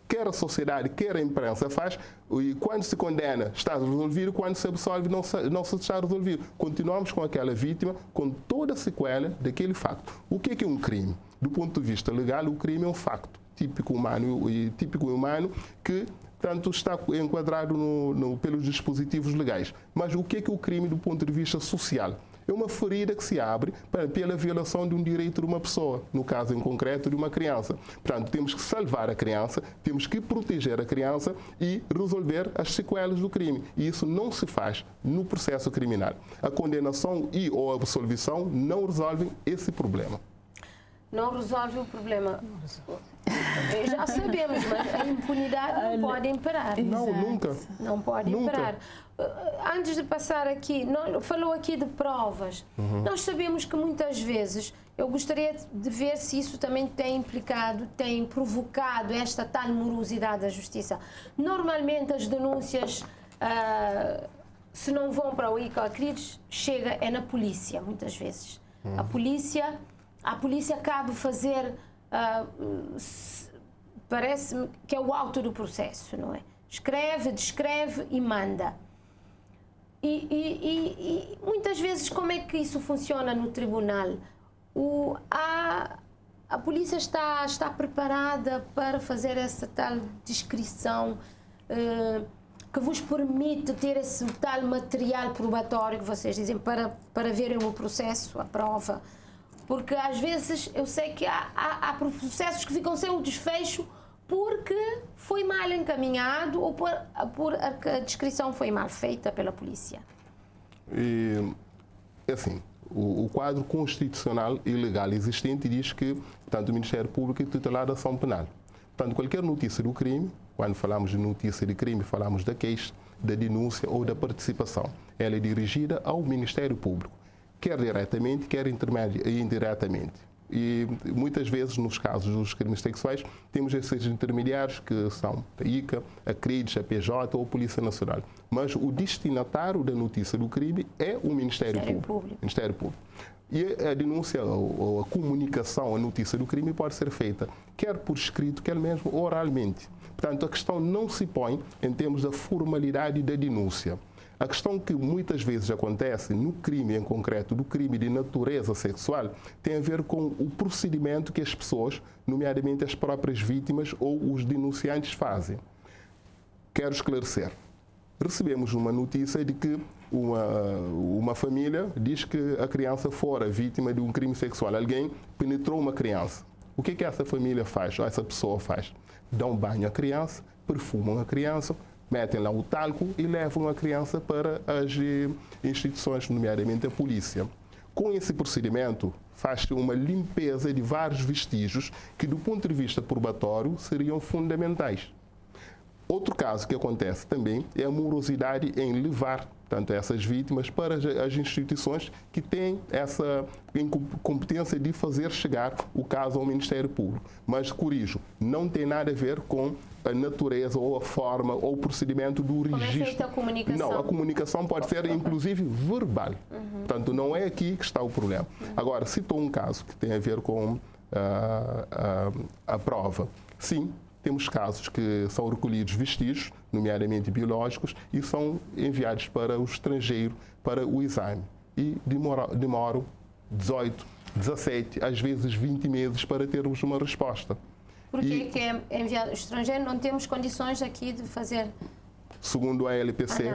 quer a sociedade, quer a imprensa faz, e quando se condena está resolvido, quando se absolve não se está resolvido. Continuamos com aquela vítima, com toda a sequela daquele facto. O que é um crime? Do ponto de vista legal, o crime é um facto típico humano que tanto está enquadrado pelos dispositivos legais. Mas o que é o crime do ponto de vista social? É uma ferida que se abre pela violação de um direito de uma pessoa, no caso em concreto de uma criança. Portanto, temos que salvar a criança, temos que proteger a criança e resolver as sequelas do crime. E isso não se faz no processo criminal. A condenação ou a absolvição não resolvem esse problema. Não resolve o problema. Já sabemos, mas a impunidade não pode imperar. Não, nunca. Não pode imperar. Antes de passar aqui, falou aqui de provas. Nós sabemos que muitas vezes, eu gostaria de ver se isso também tem provocado esta tal morosidade da justiça. Normalmente as denúncias, se não vão para o ICACRIDS, chega na polícia, muitas vezes. A polícia cabe fazer, parece-me que é o auto do processo, não é? Escreve, descreve e manda. E muitas vezes como é que isso funciona no tribunal? A a polícia está preparada para fazer essa tal descrição que vos permite ter esse tal material probatório que vocês dizem para verem o processo, a prova? Porque às vezes eu sei que há processos que ficam sem o desfecho porque foi mal encaminhado ou por a descrição foi mal feita pela polícia. Assim, o quadro constitucional e legal existente diz que, portanto, o Ministério Público é titular da ação penal. Portanto, qualquer notícia do crime, quando falamos de notícia de crime, falamos da queixa, da denúncia ou da participação. Ela é dirigida ao Ministério Público, quer diretamente, quer indiretamente. E muitas vezes, nos casos dos crimes sexuais, temos esses intermediários que são a ICA, a CRIDS, a PJ ou a Polícia Nacional. Mas o destinatário da notícia do crime é o Ministério Público. Ministério Público. E a denúncia ou a comunicação, a notícia do crime pode ser feita quer por escrito, quer mesmo oralmente. Portanto, a questão não se põe em termos da formalidade da denúncia. A questão que muitas vezes acontece no crime em concreto, do crime de natureza sexual, tem a ver com o procedimento que as pessoas, nomeadamente as próprias vítimas ou os denunciantes, fazem. Quero esclarecer. Recebemos uma notícia de que uma família diz que a criança fora vítima de um crime sexual. Alguém penetrou uma criança. O que essa família faz, ou essa pessoa faz? Dão banho à criança, perfumam a criança, metem lá o talco e levam a criança para as instituições, nomeadamente a polícia. Com esse procedimento, faz-se uma limpeza de vários vestígios que, do ponto de vista probatório, seriam fundamentais. Outro caso que acontece também é a morosidade em levar, portanto, essas vítimas para as instituições que têm essa competência de fazer chegar o caso ao Ministério Público. Mas, corrijo, não tem nada a ver com a natureza ou a forma ou o procedimento do registro. Como é feita a comunicação? Não, a comunicação pode ser, inclusive, verbal. Portanto, não é aqui que está o problema. Agora, citou um caso que tem a ver com a prova. Sim, temos casos que são recolhidos vestígios, nomeadamente biológicos, e são enviados para o estrangeiro para o exame. E demoram 18, 17, às vezes 20 meses para termos uma resposta. Por que é enviado ao estrangeiro? Não temos condições aqui de fazer... Segundo a LPC,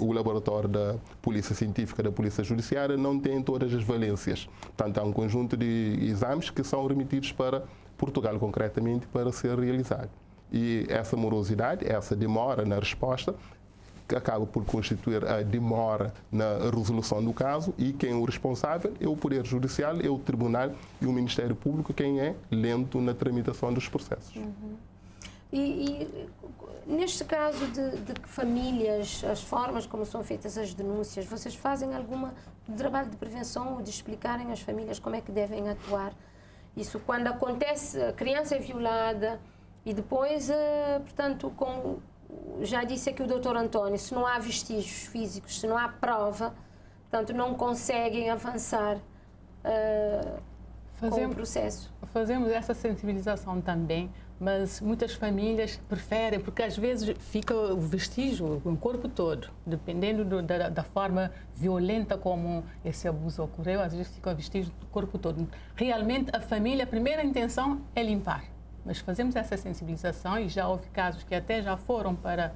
o laboratório da Polícia Científica da Polícia Judiciária não tem todas as valências. Portanto, há um conjunto de exames que são remetidos para Portugal, concretamente, para ser realizado. E essa morosidade, essa demora na resposta, que acaba por constituir a demora na resolução do caso, e quem é o responsável é o Poder Judicial, é o Tribunal e o Ministério Público, quem é lento na tramitação dos processos. E neste caso de famílias, as formas como são feitas as denúncias, vocês fazem algum trabalho de prevenção ou de explicarem às famílias como é que devem atuar? Isso quando acontece, a criança é violada e depois, portanto, como já disse aqui o Dr. António, se não há vestígios físicos, se não há prova, portanto, não conseguem avançar com o processo. Fazemos essa sensibilização também, mas muitas famílias preferem, porque às vezes fica o vestígio, o corpo todo, dependendo da forma violenta como esse abuso ocorreu, às vezes fica o vestígio do corpo todo. Realmente, a família, a primeira intenção é limpar, mas fazemos essa sensibilização e já houve casos que até já foram para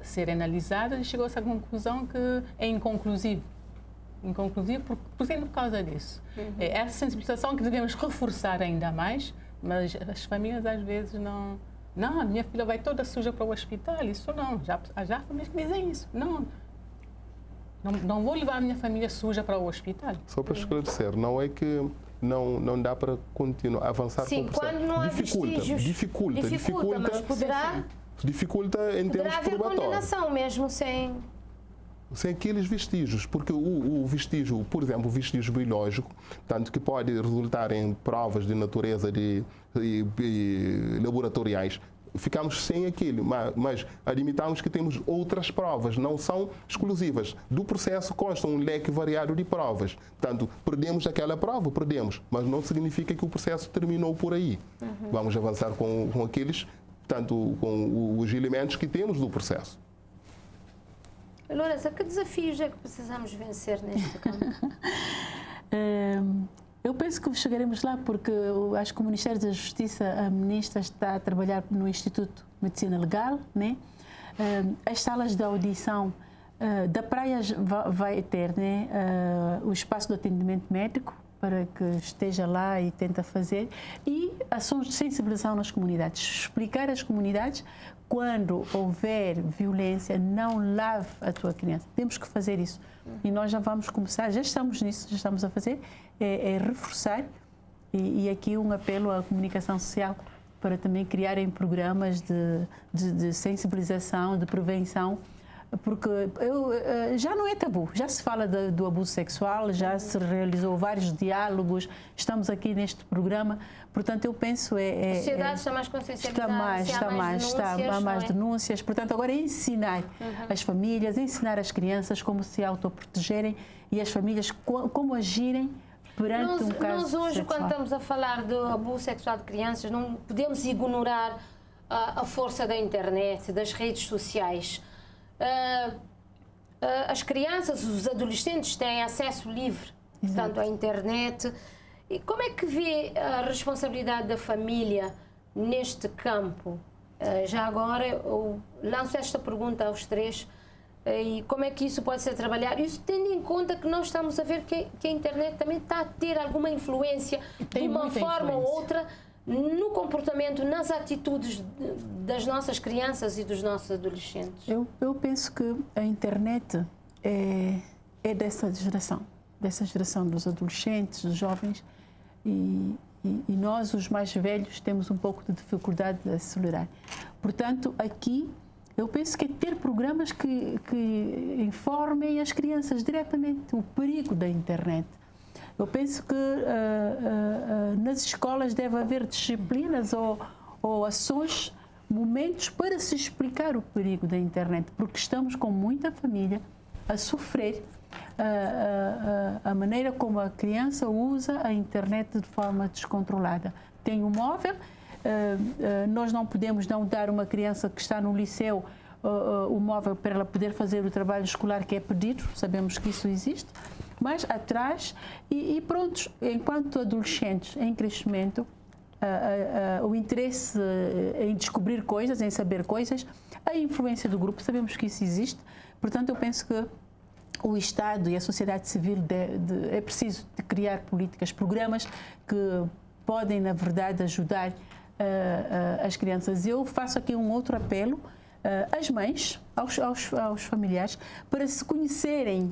serem analisados e chegou-se à conclusão que é inconclusivo. Inconclusivo por causa disso. É essa sensibilização que devemos reforçar ainda mais, mas as famílias às vezes não, a minha filha vai toda suja para o hospital, isso não, já há famílias que dizem isso, não vou levar a minha família suja para o hospital. Só para esclarecer, não é que não dá para continuar, avançar com o processo. Quando não há vestígios, dificulta, mas dificulta em termos haver probatórios. condenação mesmo sem aqueles vestígios, porque o vestígio, por exemplo, o vestígio biológico, tanto que pode resultar em provas de natureza de laboratoriais, ficamos sem aquele, mas admitamos que temos outras provas, não são exclusivas. Do processo consta um leque variado de provas. Portanto, perdemos aquela prova, mas não significa que o processo terminou por aí. Vamos avançar com aqueles, tanto com os elementos que temos do processo. Lourença, que desafios é que precisamos vencer neste campo? Eu penso que chegaremos lá porque acho que o Ministério da Justiça, a ministra está a trabalhar no Instituto de Medicina Legal, né? As salas de audição da praia vai ter, né, o espaço de atendimento médico para que esteja lá e tenta fazer, e ações de sensibilização nas comunidades, explicar às comunidades quando houver violência, não lave a tua criança. Temos que fazer isso. E nós já vamos começar, já estamos nisso, já estamos a fazer, é reforçar, e aqui um apelo à comunicação social para também criarem programas de sensibilização, de prevenção, porque já não é tabu, já se fala do abuso sexual, já se realizou vários diálogos, estamos aqui neste programa, portanto eu penso a sociedade está mais consciencializada, há mais denúncias, portanto agora é ensinar as famílias, ensinar as crianças como se autoprotegerem e as famílias como agirem perante um caso Nós hoje, sexual. quando estamos a falar do abuso sexual de crianças, não podemos ignorar a força da internet, das redes sociais. As crianças, os adolescentes têm acesso livre, portanto, à internet. E como é que vê a responsabilidade da família neste campo? Já agora, eu lanço esta pergunta aos três. E como é que isso pode ser trabalhado? Isso tendo em conta que nós estamos a ver que a internet também está a ter alguma influência, de uma forma ou outra, no comportamento, nas atitudes das nossas crianças e dos nossos adolescentes. Eu penso que a internet é dessa geração dos adolescentes, dos jovens, e nós, os mais velhos, temos um pouco de dificuldade de acelerar. Portanto, aqui, eu penso que é ter programas que informem as crianças diretamente o perigo da internet. Eu penso que nas escolas deve haver disciplinas ou ações, momentos para se explicar o perigo da internet, porque estamos com muita família a sofrer a maneira como a criança usa a internet de forma descontrolada. Tem um móvel, nós não podemos não dar uma criança que está no liceu o móvel para ela poder fazer o trabalho escolar que é pedido, sabemos que isso existe, mas atrás, e pronto, enquanto adolescentes em crescimento, o interesse em descobrir coisas, em saber coisas, a influência do grupo, sabemos que isso existe, portanto eu penso que o Estado e a sociedade civil é preciso de criar políticas, programas que podem, na verdade, ajudar as crianças. Eu faço aqui um outro apelo às mães, aos familiares, para se conhecerem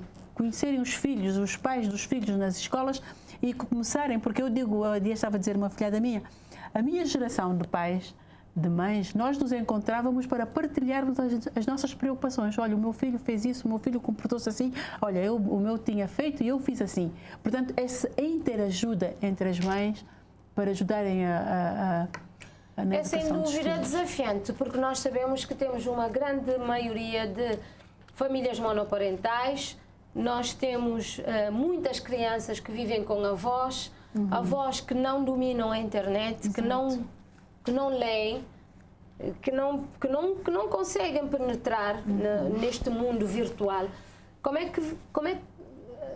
os filhos, os pais dos filhos nas escolas e começarem, porque eu digo, há dias estava a dizer uma filhada minha, a minha geração de pais, de mães, nós nos encontrávamos para partilharmos as nossas preocupações. Olha, o meu filho fez isso, o meu filho comportou-se assim, olha, o meu tinha feito e eu fiz assim. Portanto, essa interajuda entre as mães para ajudarem é sem dúvida desafiante, porque nós sabemos que temos uma grande maioria de famílias monoparentais, nós temos muitas crianças que vivem com avós, avós que não dominam a internet, que não leem, que não conseguem penetrar neste mundo virtual. Como é que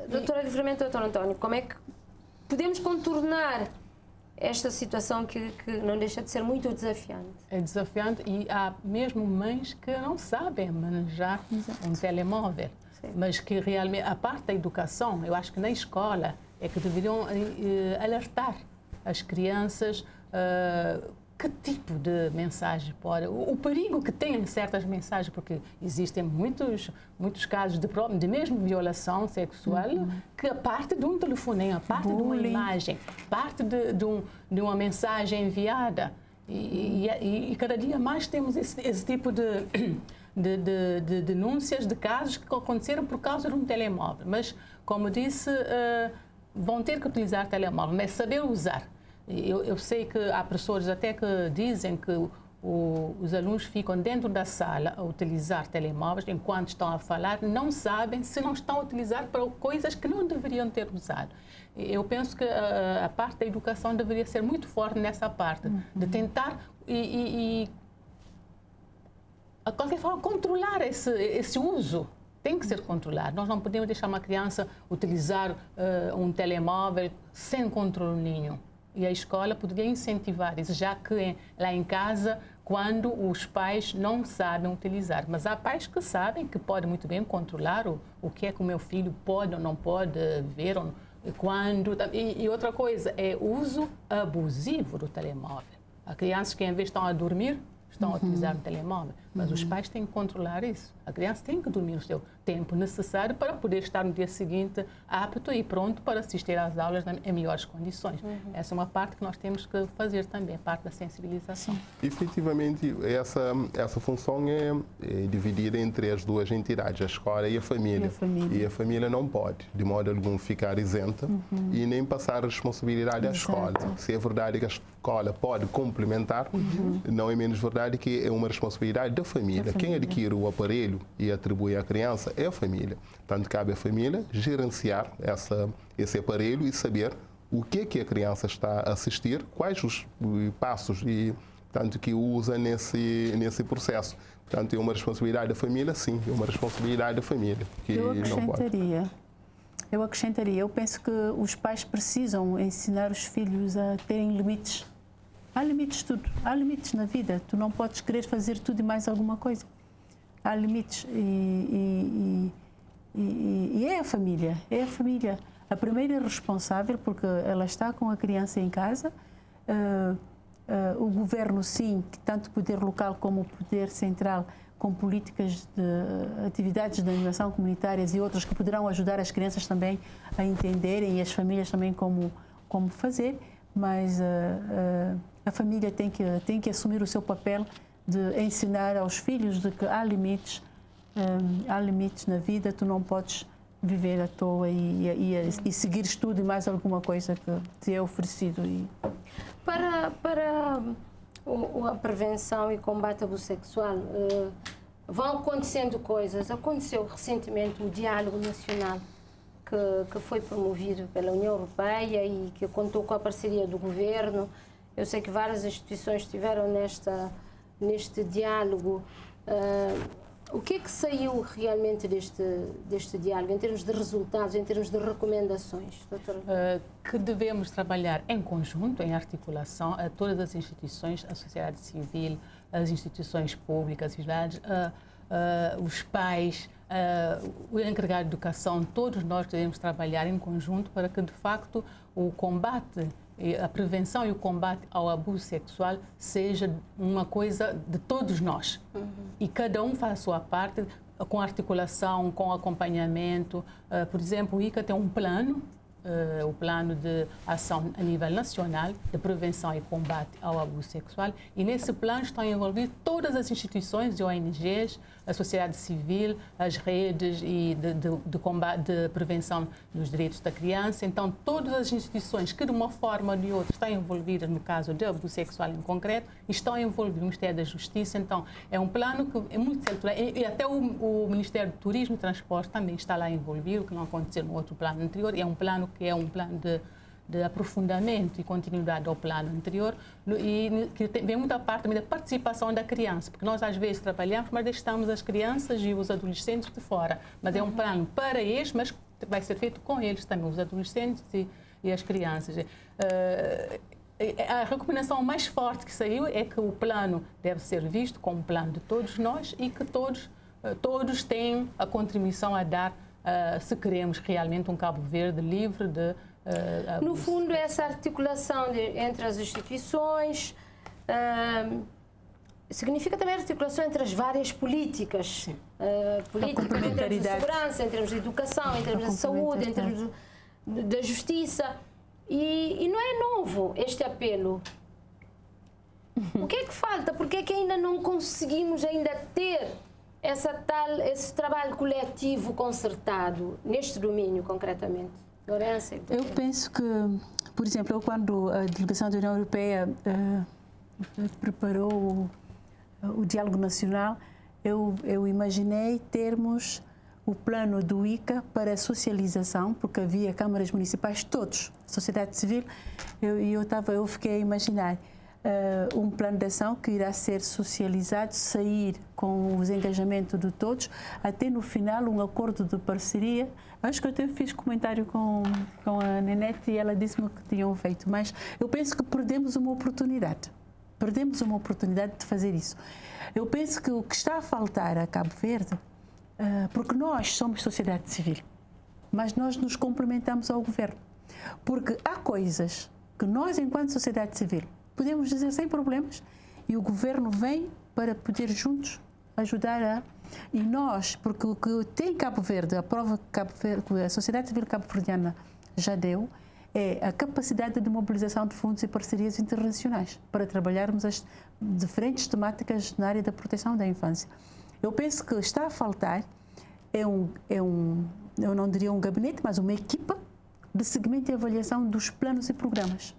doutora Livramento, doutor António, como é que podemos contornar esta situação que não deixa de ser muito desafiante? É desafiante e há mesmo mães que não sabem manejar um telemóvel. Sim. Mas que realmente, a parte da educação, eu acho que na escola é que deveriam alertar as crianças que tipo de mensagem pode, o perigo que tem em certas mensagens, porque existem muitos casos de mesmo violação sexual, que a parte de um telefonema, a parte de uma imagem, parte de uma mensagem enviada, e cada dia mais temos esse tipo de denúncias de casos que aconteceram por causa de um telemóvel. Mas, como disse, vão ter que utilizar telemóvel, mas saber usar. Eu sei que há professores até que dizem que os alunos ficam dentro da sala a utilizar telemóveis enquanto estão a falar, não sabem se não estão a utilizar para coisas que não deveriam ter usado. Eu penso que a parte da educação deveria ser muito forte nessa parte, de tentar a qualquer forma controlar esse uso tem que ser controlado. Nós não podemos deixar uma criança utilizar um telemóvel sem controle nenhum. E a escola poderia incentivar isso, já que lá em casa, quando os pais não sabem utilizar. Mas há pais que sabem que podem muito bem controlar o que é que o meu filho pode ou não pode ver, quando. E outra coisa, é o uso abusivo do telemóvel. Há crianças que, em vez de estão a dormir, estão a utilizar o telemóvel. Mas os pais têm que controlar isso. A criança tem que dormir o seu tempo necessário para poder estar no dia seguinte apto e pronto para assistir às aulas em melhores condições. Essa é uma parte que nós temos que fazer também, a parte da sensibilização. Efetivamente, essa função é dividida entre as duas entidades, a escola e a família. E a família não pode, de modo algum, ficar isenta e nem passar a responsabilidade à escola. Se é verdade que a escola pode complementar, não é menos verdade que é uma responsabilidade da família. Quem adquire o aparelho e atribui à criança é a família. Portanto, cabe à família gerenciar esse aparelho e saber o que a criança está a assistir, quais os passos e, portanto, que usa nesse processo. Portanto, é uma responsabilidade da família, sim, é uma responsabilidade da família. Eu acrescentaria, eu penso que os pais precisam ensinar os filhos a terem limites. Há limites tudo, há limites na vida. Tu não podes querer fazer tudo e mais alguma coisa. Há limites e é a família, a primeira responsável, porque ela está com a criança em casa. O governo, sim, tanto poder local como o poder central, com políticas de atividades de animação comunitárias e outras que poderão ajudar as crianças também a entenderem e as famílias também como fazer, mas a família tem que assumir o seu papel de ensinar aos filhos de que há limites na vida, tu não podes viver à toa e seguires tudo e mais alguma coisa que te é oferecido. Para a prevenção e combate ao abuso sexual, vão acontecendo coisas. Aconteceu recentemente o Diálogo Nacional, que foi promovido pela União Europeia e que contou com a parceria do governo. Eu sei que várias instituições estiveram neste diálogo. O que é que saiu realmente deste diálogo, em termos de resultados, em termos de recomendações, doutora? Que devemos trabalhar em conjunto, em articulação, a todas as instituições, a sociedade civil, as instituições públicas, os pais, o encarregado de educação, todos nós devemos trabalhar em conjunto para que, de facto, o combate, a prevenção e o combate ao abuso sexual seja uma coisa de todos nós. E cada um faz a sua parte, com articulação, com acompanhamento. Por exemplo, o ICA tem um plano, o plano de ação a nível nacional de prevenção e combate ao abuso sexual, e nesse plano estão envolvidas todas as instituições e ONGs, a sociedade civil, as redes de combate, de prevenção dos direitos da criança. Então, todas as instituições que, de uma forma ou de outra, estão envolvidas no caso de abuso sexual em concreto, estão envolvidas no Ministério da Justiça. Então, é um plano que é muito setorial, e até o Ministério do Turismo e Transporte também está lá envolvido, que não aconteceu no outro plano anterior. É um plano que é um plano de aprofundamento e continuidade ao plano anterior, e que vem muita parte também da participação da criança, porque nós às vezes trabalhamos, mas deixamos as crianças e os adolescentes de fora. Mas é um plano para eles, mas vai ser feito com eles também, os adolescentes e as crianças. A recomendação mais forte que saiu é que o plano deve ser visto como um plano de todos nós e que todos têm a contribuição a dar se queremos realmente um Cabo Verde livre de abuso. No fundo, essa articulação entre as instituições significa também articulação entre as várias políticas. Políticas em termos de segurança, em termos de educação, em termos de saúde, em termos da justiça. E não é novo este apelo. O que é que falta? Por que é que ainda não conseguimos ainda ter esse trabalho coletivo concertado neste domínio, concretamente? Lourenço? Eu penso que, por exemplo, quando a delegação da União Europeia preparou o Diálogo Nacional, eu imaginei termos o plano do ICA para a socialização, porque havia câmaras municipais, todos, sociedade civil, eu fiquei a imaginar. um plano de ação que irá ser socializado, sair com os engajamentos de todos, até no final um acordo de parceria. Acho que eu até fiz comentário com a Nenete e ela disse-me que tinham feito, mas eu penso que perdemos uma oportunidade. Perdemos uma oportunidade de fazer isso. Eu penso que o que está a faltar a Cabo Verde, porque nós somos sociedade civil, mas nós nos complementamos ao governo. Porque há coisas que nós, enquanto sociedade civil, podemos dizer sem problemas e o governo vem para poder juntos ajudar a... E nós, porque o que tem Cabo Verde, a prova que a sociedade civil cabo-verdiana já deu, é a capacidade de mobilização de fundos e parcerias internacionais para trabalharmos as diferentes temáticas na área da proteção da infância. Eu penso que está a faltar eu não diria um gabinete, mas uma equipa de seguimento e avaliação dos planos e programas.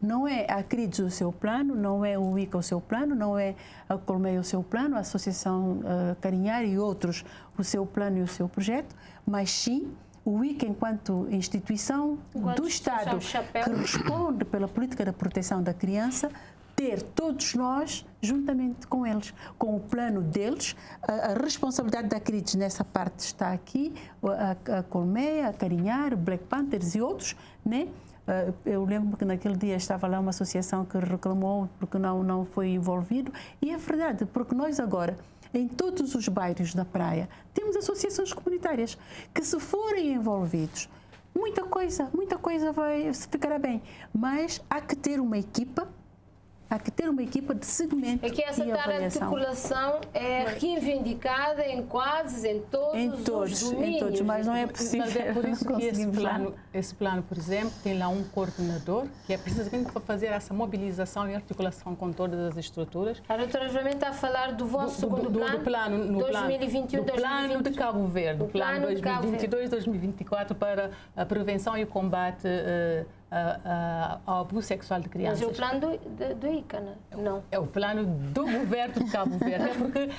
Não é a CRIDS o seu plano, não é o ICA o seu plano, não é a Colmeia o seu plano, a Associação Carinhar e outros o seu plano e o seu projeto, mas sim o ICA enquanto instituição do Estado que responde pela política da proteção da criança, ter todos nós, juntamente com eles, com o plano deles, a responsabilidade da CRIDS nessa parte está aqui, a Colmeia, a Carinhar, Black Panthers e outros, né? Eu lembro que naquele dia estava lá uma associação que reclamou porque não foi envolvido, e é verdade, porque nós agora, em todos os bairros da praia, temos associações comunitárias que, se forem envolvidos, muita coisa ficará bem, mas há que ter uma equipa de segmento e avaliação. É que essa tal articulação é reivindicada em todos os domínios. Mas não é possível. Mas é por isso que esse plano, por exemplo, tem lá um coordenador que é precisamente para fazer essa mobilização e articulação com todas as estruturas. A doutora Joana está a falar do vosso segundo plano, 2021, do plano de Cabo Verde, o plano 2022-2024 para a prevenção e o combate ao abuso sexual de crianças. Mas é o plano do ICA, não? É o plano do governo de Cabo Verde, porque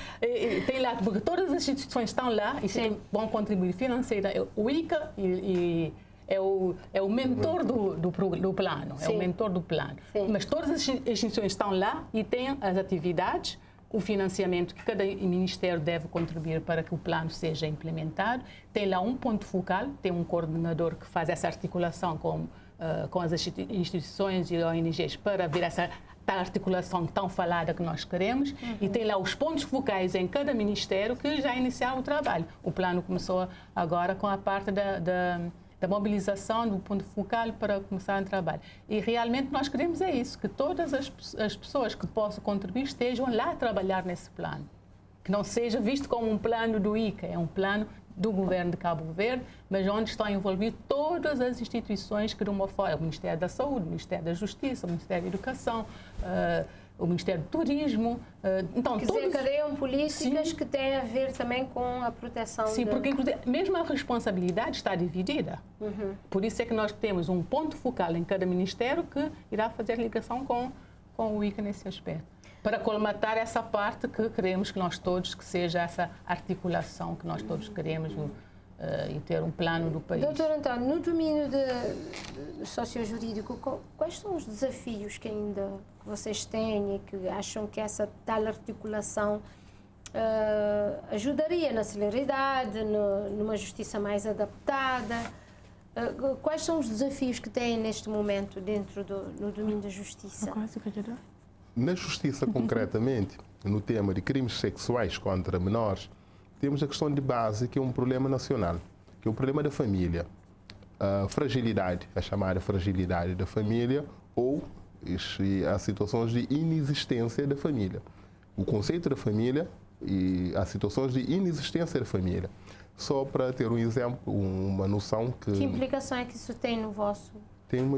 tem lá, porque todas as instituições estão lá e vão contribuir financeiramente. O ICA é o mentor do plano, é o mentor do plano. Sim. Mas todas as instituições estão lá e têm as atividades, o financiamento que cada ministério deve contribuir para que o plano seja implementado. Tem lá um ponto focal, tem um coordenador que faz essa articulação com as instituições e ONGs para ver essa tal articulação tão falada que nós queremos. E tem lá os pontos focais em cada ministério que já iniciaram o trabalho. O plano começou agora com a parte da mobilização do ponto focal para começar o trabalho. E realmente nós queremos é isso, que todas as pessoas que possam contribuir estejam lá a trabalhar nesse plano. Que não seja visto como um plano do ICA, é um plano do governo de Cabo Verde, mas onde estão envolvidas todas as instituições que de uma forma, o Ministério da Saúde, o Ministério da Justiça, o Ministério da Educação, o Ministério do Turismo. Então, cadeiam políticas que têm a ver também com a proteção. Sim, porque inclusive, mesmo a responsabilidade está dividida. Por isso é que nós temos um ponto focal em cada ministério que irá fazer ligação com o ICA nesse aspecto. Para colmatar essa parte que queremos que nós todos, que seja essa articulação que nós todos queremos e ter um plano do país. Doutor António, no domínio sociojurídico, quais são os desafios que ainda vocês têm e que acham que essa tal articulação ajudaria na celeridade, numa justiça mais adaptada? Quais são os desafios que têm neste momento dentro no domínio da justiça? Na justiça, concretamente, no tema de crimes sexuais contra menores, temos a questão de base, que é um problema nacional, que é o problema da família. A fragilidade, a chamada fragilidade da família, ou as situações de inexistência da família. O conceito da família e as situações de inexistência da família. Só para ter um exemplo, uma noção que... Que implicação é que isso tem no vosso...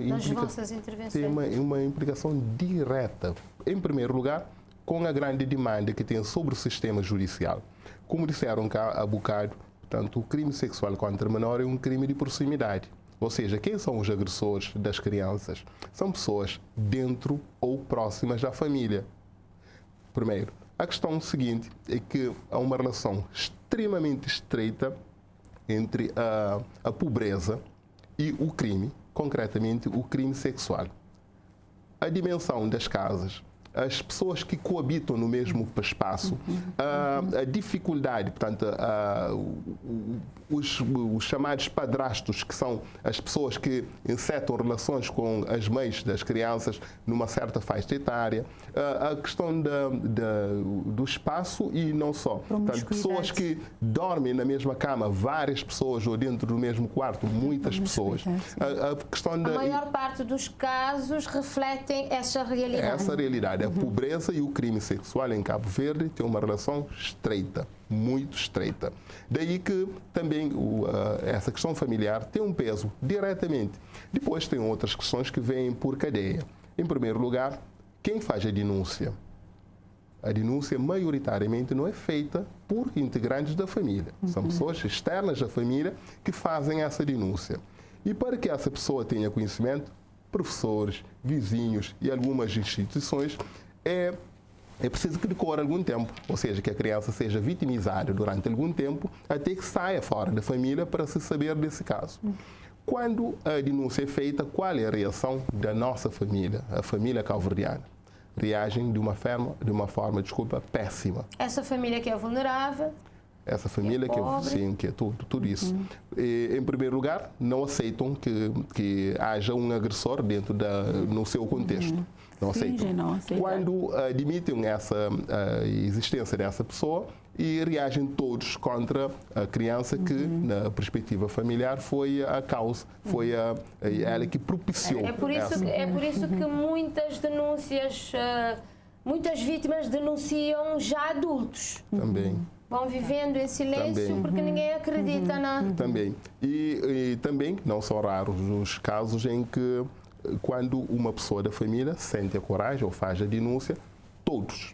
nas vossas intervenções? Tem uma implicação direta. Em primeiro lugar, com a grande demanda que tem sobre o sistema judicial. Como disseram cá há bocado, portanto, o crime sexual contra menor é um crime de proximidade. Ou seja, quem são os agressores das crianças? São pessoas dentro ou próximas da família. Primeiro, a questão seguinte é que há uma relação extremamente estreita entre a pobreza e o crime, concretamente o crime sexual. a dimensão das casas, as pessoas que coabitam no mesmo espaço, a dificuldade, portanto, os chamados padrastos, que são as pessoas que insetam relações com as mães das crianças numa certa faixa etária, a questão do espaço e não só. Portanto, pessoas que dormem na mesma cama, várias pessoas, ou dentro do mesmo quarto, muitas pessoas. A questão A maior parte dos casos refletem essa realidade. Essa realidade. A pobreza e o crime sexual em Cabo Verde têm uma relação estreita, muito estreita. Daí que também essa questão familiar tem um peso diretamente. Depois tem outras questões que vêm por cadeia. Em primeiro lugar, quem faz a denúncia? A denúncia maioritariamente não é feita por integrantes da família. São pessoas externas da família que fazem essa denúncia. E para que essa pessoa tenha conhecimento, professores, vizinhos e algumas instituições, é preciso que decorra algum tempo, ou seja, que a criança seja vitimizada durante algum tempo até que saia fora da família para se saber desse caso. Quando a denúncia é feita, qual é a reação da nossa família, a família cabo-verdiana? Reagem de uma forma, péssima. Essa família que é vulnerável. Essa família que é tudo isso. E, em primeiro lugar, não aceitam que haja um agressor no seu contexto. Não aceitam. Quando admitem a existência dessa pessoa e reagem todos contra a criança que, na perspectiva familiar, foi a causa, foi ela que propiciou. É por isso que muitas denúncias, muitas vítimas denunciam já adultos. Também. Vão vivendo em silêncio também, porque ninguém acredita na... Também. E também, não são raros os casos em que, quando uma pessoa da família sente a coragem ou faz a denúncia, todos,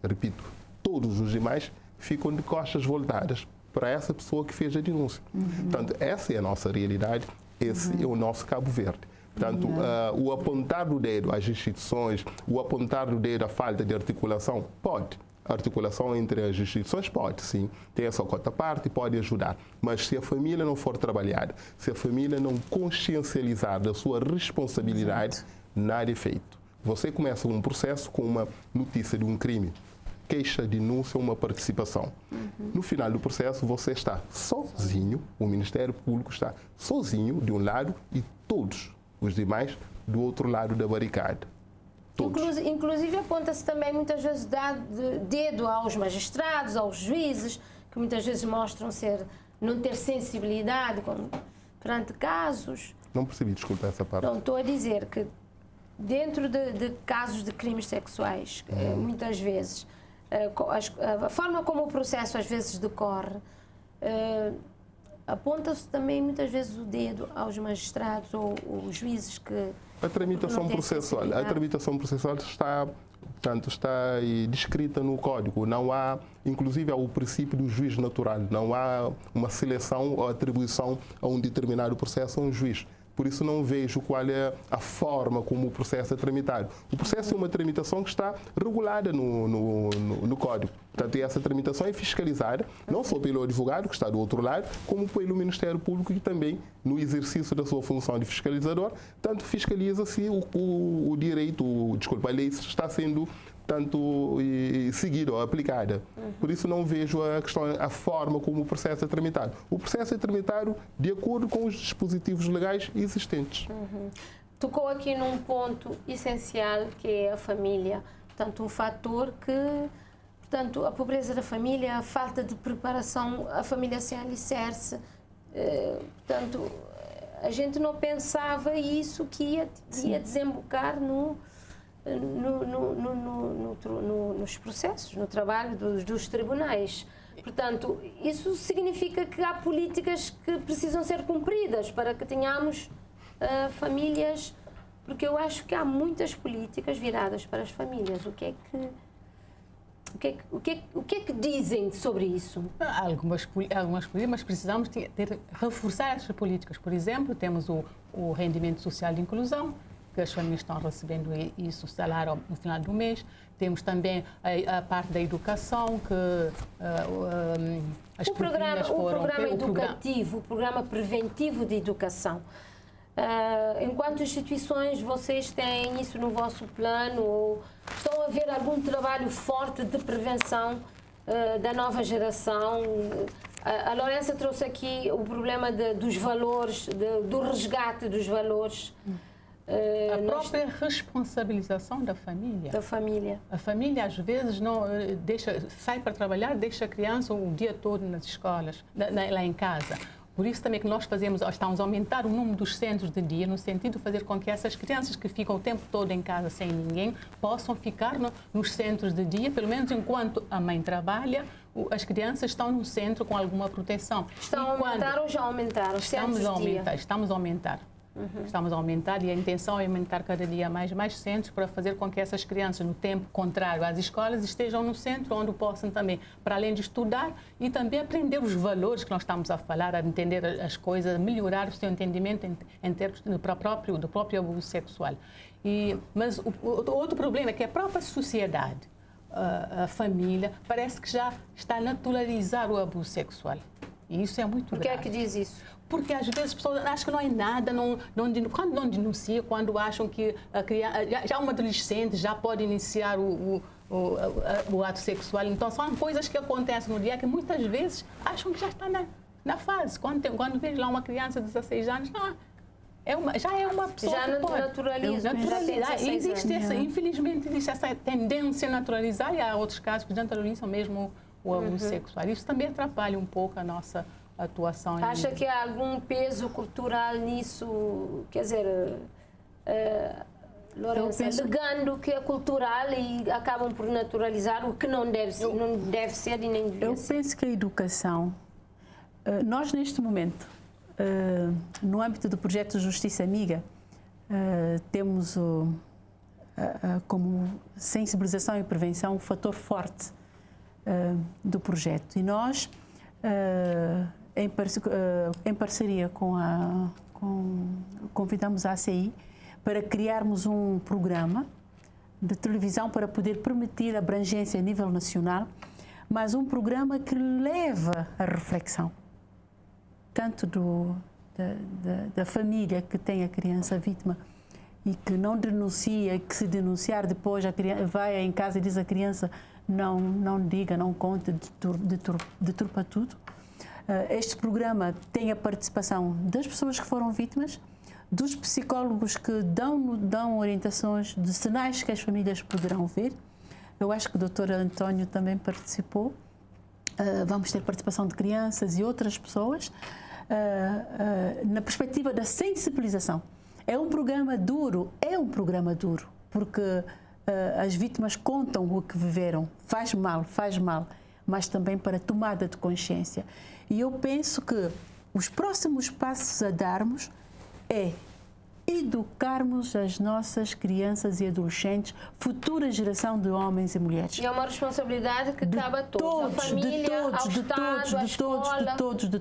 repito, todos os demais ficam de costas voltadas para essa pessoa que fez a denúncia. Portanto, essa é a nossa realidade, esse é o nosso Cabo Verde. Portanto, o apontar do dedo às instituições, o apontar do dedo à falta de articulação, pode. A articulação entre as instituições pode, sim, tem a sua cota parte e pode ajudar. Mas se a família não for trabalhada, se a família não consciencializar da sua responsabilidade, nada é feito. Você começa um processo com uma notícia de um crime, queixa, denúncia, uma participação. No final do processo, você está sozinho, o Ministério Público está sozinho de um lado e todos os demais do outro lado da barricada. Inclusive aponta-se também muitas vezes dar dedo aos magistrados, aos juízes, que muitas vezes mostram não ter sensibilidade perante casos. Não percebi, desculpa essa parte. Não, estou a dizer que dentro de casos de crimes sexuais, muitas vezes, a forma como o processo às vezes decorre, aponta-se também muitas vezes o dedo aos magistrados ou os juízes que... A tramitação processual está descrita no Código. Não há, inclusive, o princípio do juiz natural. Não há uma seleção ou atribuição a um determinado processo a um juiz. Por isso não vejo qual é a forma como o processo é tramitado. O processo é uma tramitação que está regulada no Código. Portanto, essa tramitação é fiscalizada, não só pelo advogado, que está do outro lado, como pelo Ministério Público, que também, no exercício da sua função de fiscalizador, tanto fiscaliza se o direito, a lei está sendo seguida ou aplicada. Por isso não vejo a forma como o processo é tramitado. O processo é tramitado de acordo com os dispositivos legais existentes. Tocou aqui num ponto essencial, que é a família. Portanto, um fator que, a pobreza da família, a falta de preparação, a família sem alicerce. Portanto, a gente não pensava isso que ia desembocar nos processos, no trabalho dos tribunais. Portanto, isso significa que há políticas que precisam ser cumpridas para que tenhamos famílias, porque eu acho que há muitas políticas viradas para as famílias. O que é que dizem sobre isso? Algumas políticas, mas precisamos reforçar essas políticas. Por exemplo, temos o rendimento social de inclusão, que as famílias estão recebendo isso, o salário no final do mês. Temos também a parte da educação, que as o programa educativo, o programa preventivo de educação. Enquanto instituições, vocês têm isso no vosso plano? Ou estão a ver algum trabalho forte de prevenção da nova geração? A Lourença trouxe aqui o problema dos valores, do resgate dos valores. A própria responsabilização da família. Da família. A família, às vezes, não sai para trabalhar, deixa a criança o dia todo nas escolas, lá em casa. Por isso também que nós estamos a aumentar o número dos centros de dia, no sentido de fazer com que essas crianças que ficam o tempo todo em casa sem ninguém, possam ficar nos centros de dia, pelo menos enquanto a mãe trabalha, as crianças estão no centro com alguma proteção. Estão a aumentar ou já aumentaram? Estamos a aumentar. Estamos a aumentar e a intenção é aumentar cada dia mais centros para fazer com que essas crianças, no tempo contrário às escolas, estejam no centro onde possam também, para além de estudar e também aprender os valores que nós estamos a falar, a entender as coisas, melhorar o seu entendimento em termos do próprio abuso sexual. Mas o outro problema é que a própria sociedade, a família, parece que já está a naturalizar o abuso sexual. E isso é muito grave. Por que é que diz isso? Porque às vezes as pessoas acham que não é nada, quando não denunciam, quando acham que a criança, já um adolescente já pode iniciar o ato sexual. Então são coisas que acontecem no dia que muitas vezes acham que já está na fase. Quando vês lá uma criança de 16 anos, já é uma pessoa já que pode. Naturaliza. Infelizmente existe essa tendência a naturalizar e há outros casos que naturalizam mesmo o abuso sexual. Isso também atrapalha um pouco a nossa atuação. Acha que há algum peso cultural nisso? Quer dizer, Lourença, alegando que é cultural e acabam por naturalizar o que não deve ser e nem deve ser. Eu penso que a educação, nós neste momento, no âmbito do projeto Justiça Amiga, temos como sensibilização e prevenção um fator forte do projeto. E nós, em parceria convidamos a ACI para criarmos um programa de televisão para poder permitir abrangência a nível nacional, mas um programa que leva a reflexão, tanto da família que tem a criança vítima e que não denuncia, que se denunciar depois a criança vai em casa e diz à criança não diga, não conte, deturpa tudo. Este programa tem a participação das pessoas que foram vítimas, dos psicólogos que dão orientações de sinais que as famílias poderão ver. Eu acho que o Dr. António também participou. Vamos ter participação de crianças e outras pessoas na perspectiva da sensibilização. É um programa duro, porque as vítimas contam o que viveram. Faz mal, mas também para tomada de consciência. E eu penso que os próximos passos a darmos é educarmos as nossas crianças e adolescentes, futura geração de homens e mulheres. E é uma responsabilidade que cabe a todos. A família, ao Estado, à escola. De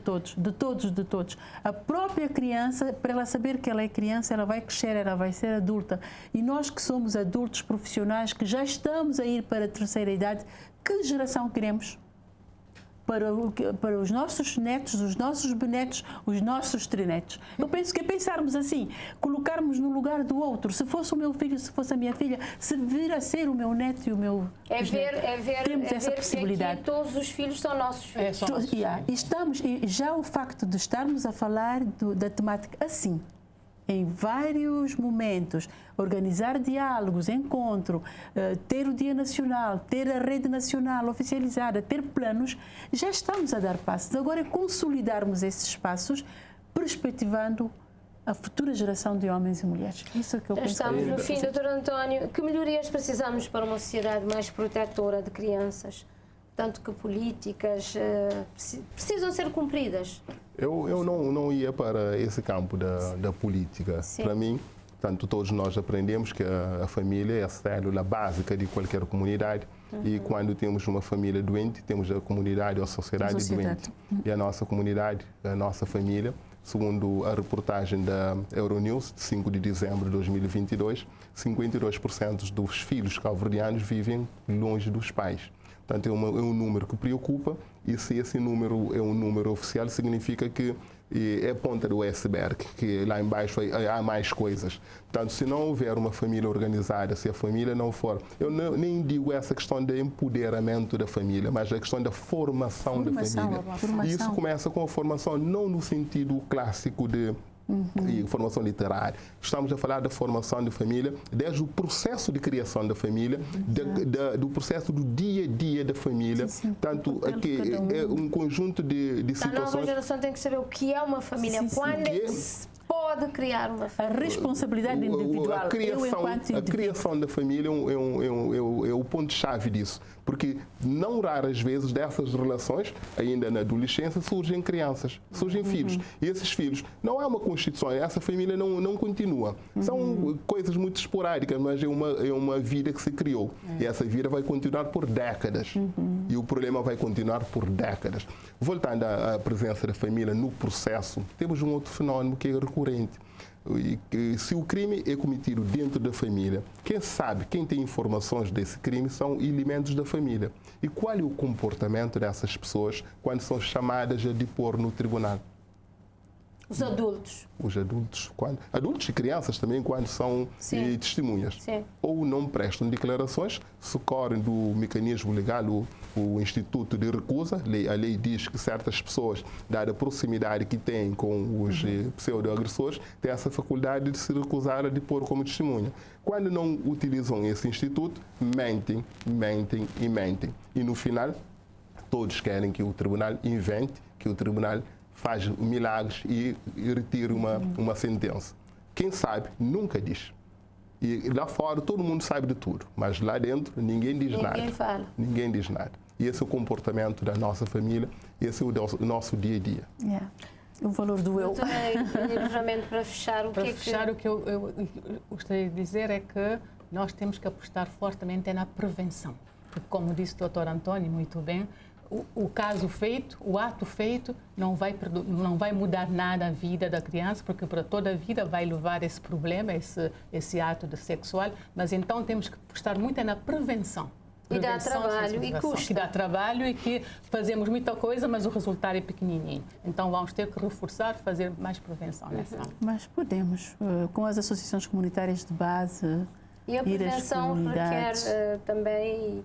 todos. A própria criança, para ela saber que ela é criança, ela vai crescer, ela vai ser adulta. E nós que somos adultos profissionais, que já estamos a ir para a terceira idade, que geração queremos? Para os nossos netos, os nossos bisnetos, os nossos trinetos. Eu penso que é pensarmos assim, colocarmos no lugar do outro. Se fosse o meu filho, se fosse a minha filha, se vir a ser o meu neto e o meu temos essa possibilidade. Que todos os filhos são nossos filhos. E já o facto de estarmos a falar da temática assim, em vários momentos, organizar diálogos, encontro, ter o Dia Nacional, ter a rede nacional oficializada, ter planos, já estamos a dar passos. Agora é consolidarmos esses passos, perspectivando a futura geração de homens e mulheres. Isso é que eu penso. Estamos no fim, Dr. António. Que melhorias precisamos para uma sociedade mais protetora de crianças? Tanto que políticas precisam ser cumpridas. Eu não ia para esse campo da política. Sim. Para mim, tanto todos nós aprendemos que a família é a célula básica de qualquer comunidade. E quando temos uma família doente, temos a comunidade ou a sociedade doente. E a nossa comunidade, a nossa família, segundo a reportagem da Euronews, de 5 de dezembro de 2022, 52% dos filhos cabo-verdianos vivem longe dos pais. Portanto, é um número que preocupa, e se esse número é um número oficial, significa que é a ponta do iceberg, que lá embaixo há mais coisas. Portanto, se não houver uma família organizada, se a família não for... Eu nem digo essa questão de empoderamento da família, mas a questão da formação da família. E isso começa com a formação, não no sentido clássico de formação literária. Estamos a falar da formação de família, desde o processo de criação da família, do processo do dia a dia da família. Tanto aqui é um conjunto de situações. A nova geração tem que saber o que é uma família, quando é que se pode criar uma família. A responsabilidade individual. A criação da família é o ponto-chave disso. Porque não raras vezes dessas relações, ainda na adolescência, surgem crianças, surgem filhos. E esses filhos, não há uma constituição, essa família não continua. São coisas muito esporádicas, mas é uma vida que se criou. E essa vida vai continuar por décadas. E o problema vai continuar por décadas. Voltando à presença da família no processo, temos um outro fenómeno que é recorrente. E que, se o crime é cometido dentro da família, quem sabe, quem tem informações desse crime são elementos da família. E qual é o comportamento dessas pessoas quando são chamadas a depor no tribunal? Os adultos. Os adultos, adultos e crianças também, quando são testemunhas. Sim. Ou não prestam declarações, socorrem do mecanismo legal, o Instituto de Recusa. A lei diz que certas pessoas, dada a proximidade que têm com os pseudo-agressores, têm essa faculdade de se recusar a depor como testemunha. Quando não utilizam esse instituto, mentem. E no final, todos querem que o tribunal invente, que o tribunal faz milagres e retira uma sentença. Quem sabe, nunca diz. E lá fora todo mundo sabe de tudo, mas lá dentro ninguém diz nada. Ninguém diz nada. E esse é o comportamento da nossa família, esse é o nosso dia a dia. O valor do eu. Realmente, para fechar, o que eu gostaria de dizer é que nós temos que apostar fortemente na prevenção. Porque, como disse o Dr. António muito bem, o caso feito, o ato feito, não vai mudar nada a vida da criança, porque para toda a vida vai levar esse problema, esse ato sexual. Mas então temos que apostar muito na prevenção. E dá trabalho e custa. Que dá trabalho e que fazemos muita coisa, mas o resultado é pequenininho. Então vamos ter que reforçar, fazer mais prevenção nessa área. Mas podemos, com as associações comunitárias de base, e a prevenção requer também...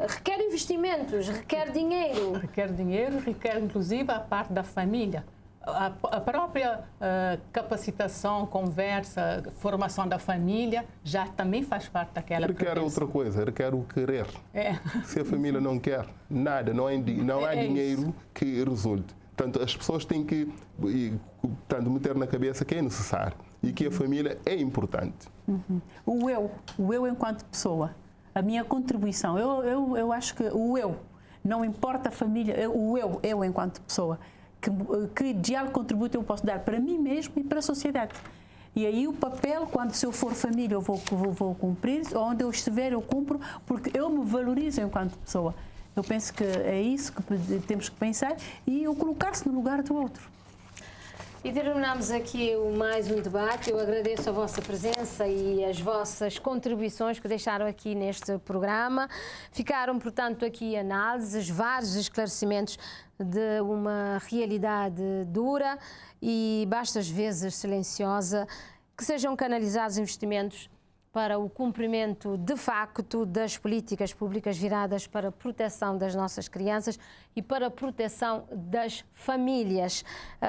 requer investimentos, requer dinheiro. Requer inclusive a parte da família. A própria capacitação, conversa, formação da família já também faz parte daquela prevenção. Requer outra coisa, requer o querer. Se a família não quer nada, não há dinheiro que resulte. Portanto, as pessoas têm que meter na cabeça que é necessário e que a família é importante. O eu enquanto pessoa. A minha contribuição, eu acho que o eu, não importa a família, eu enquanto pessoa, que ideal contributo eu posso dar para mim mesmo e para a sociedade. E aí o papel, se eu for família, eu vou cumprir, onde eu estiver eu cumpro, porque eu me valorizo enquanto pessoa. Eu penso que é isso que temos que pensar e o colocar-se no lugar do outro. E terminamos aqui mais um debate. Eu agradeço a vossa presença e as vossas contribuições que deixaram aqui neste programa. Ficaram, portanto, aqui análises, vários esclarecimentos de uma realidade dura e, bastas vezes, silenciosa, que sejam canalizados investimentos para o cumprimento de facto das políticas públicas viradas para a proteção das nossas crianças e para a proteção das famílias.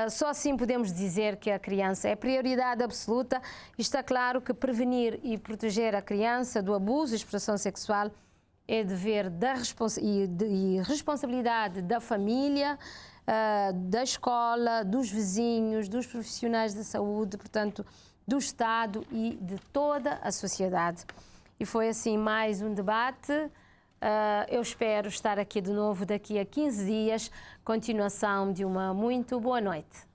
Só assim podemos dizer que a criança é prioridade absoluta e está claro que prevenir e proteger a criança do abuso e exploração sexual é dever e responsabilidade da família, da escola, dos vizinhos, dos profissionais da saúde, portanto, do Estado e de toda a sociedade. E foi assim mais um debate. Eu espero estar aqui de novo daqui a 15 dias. Continuação de uma muito boa noite.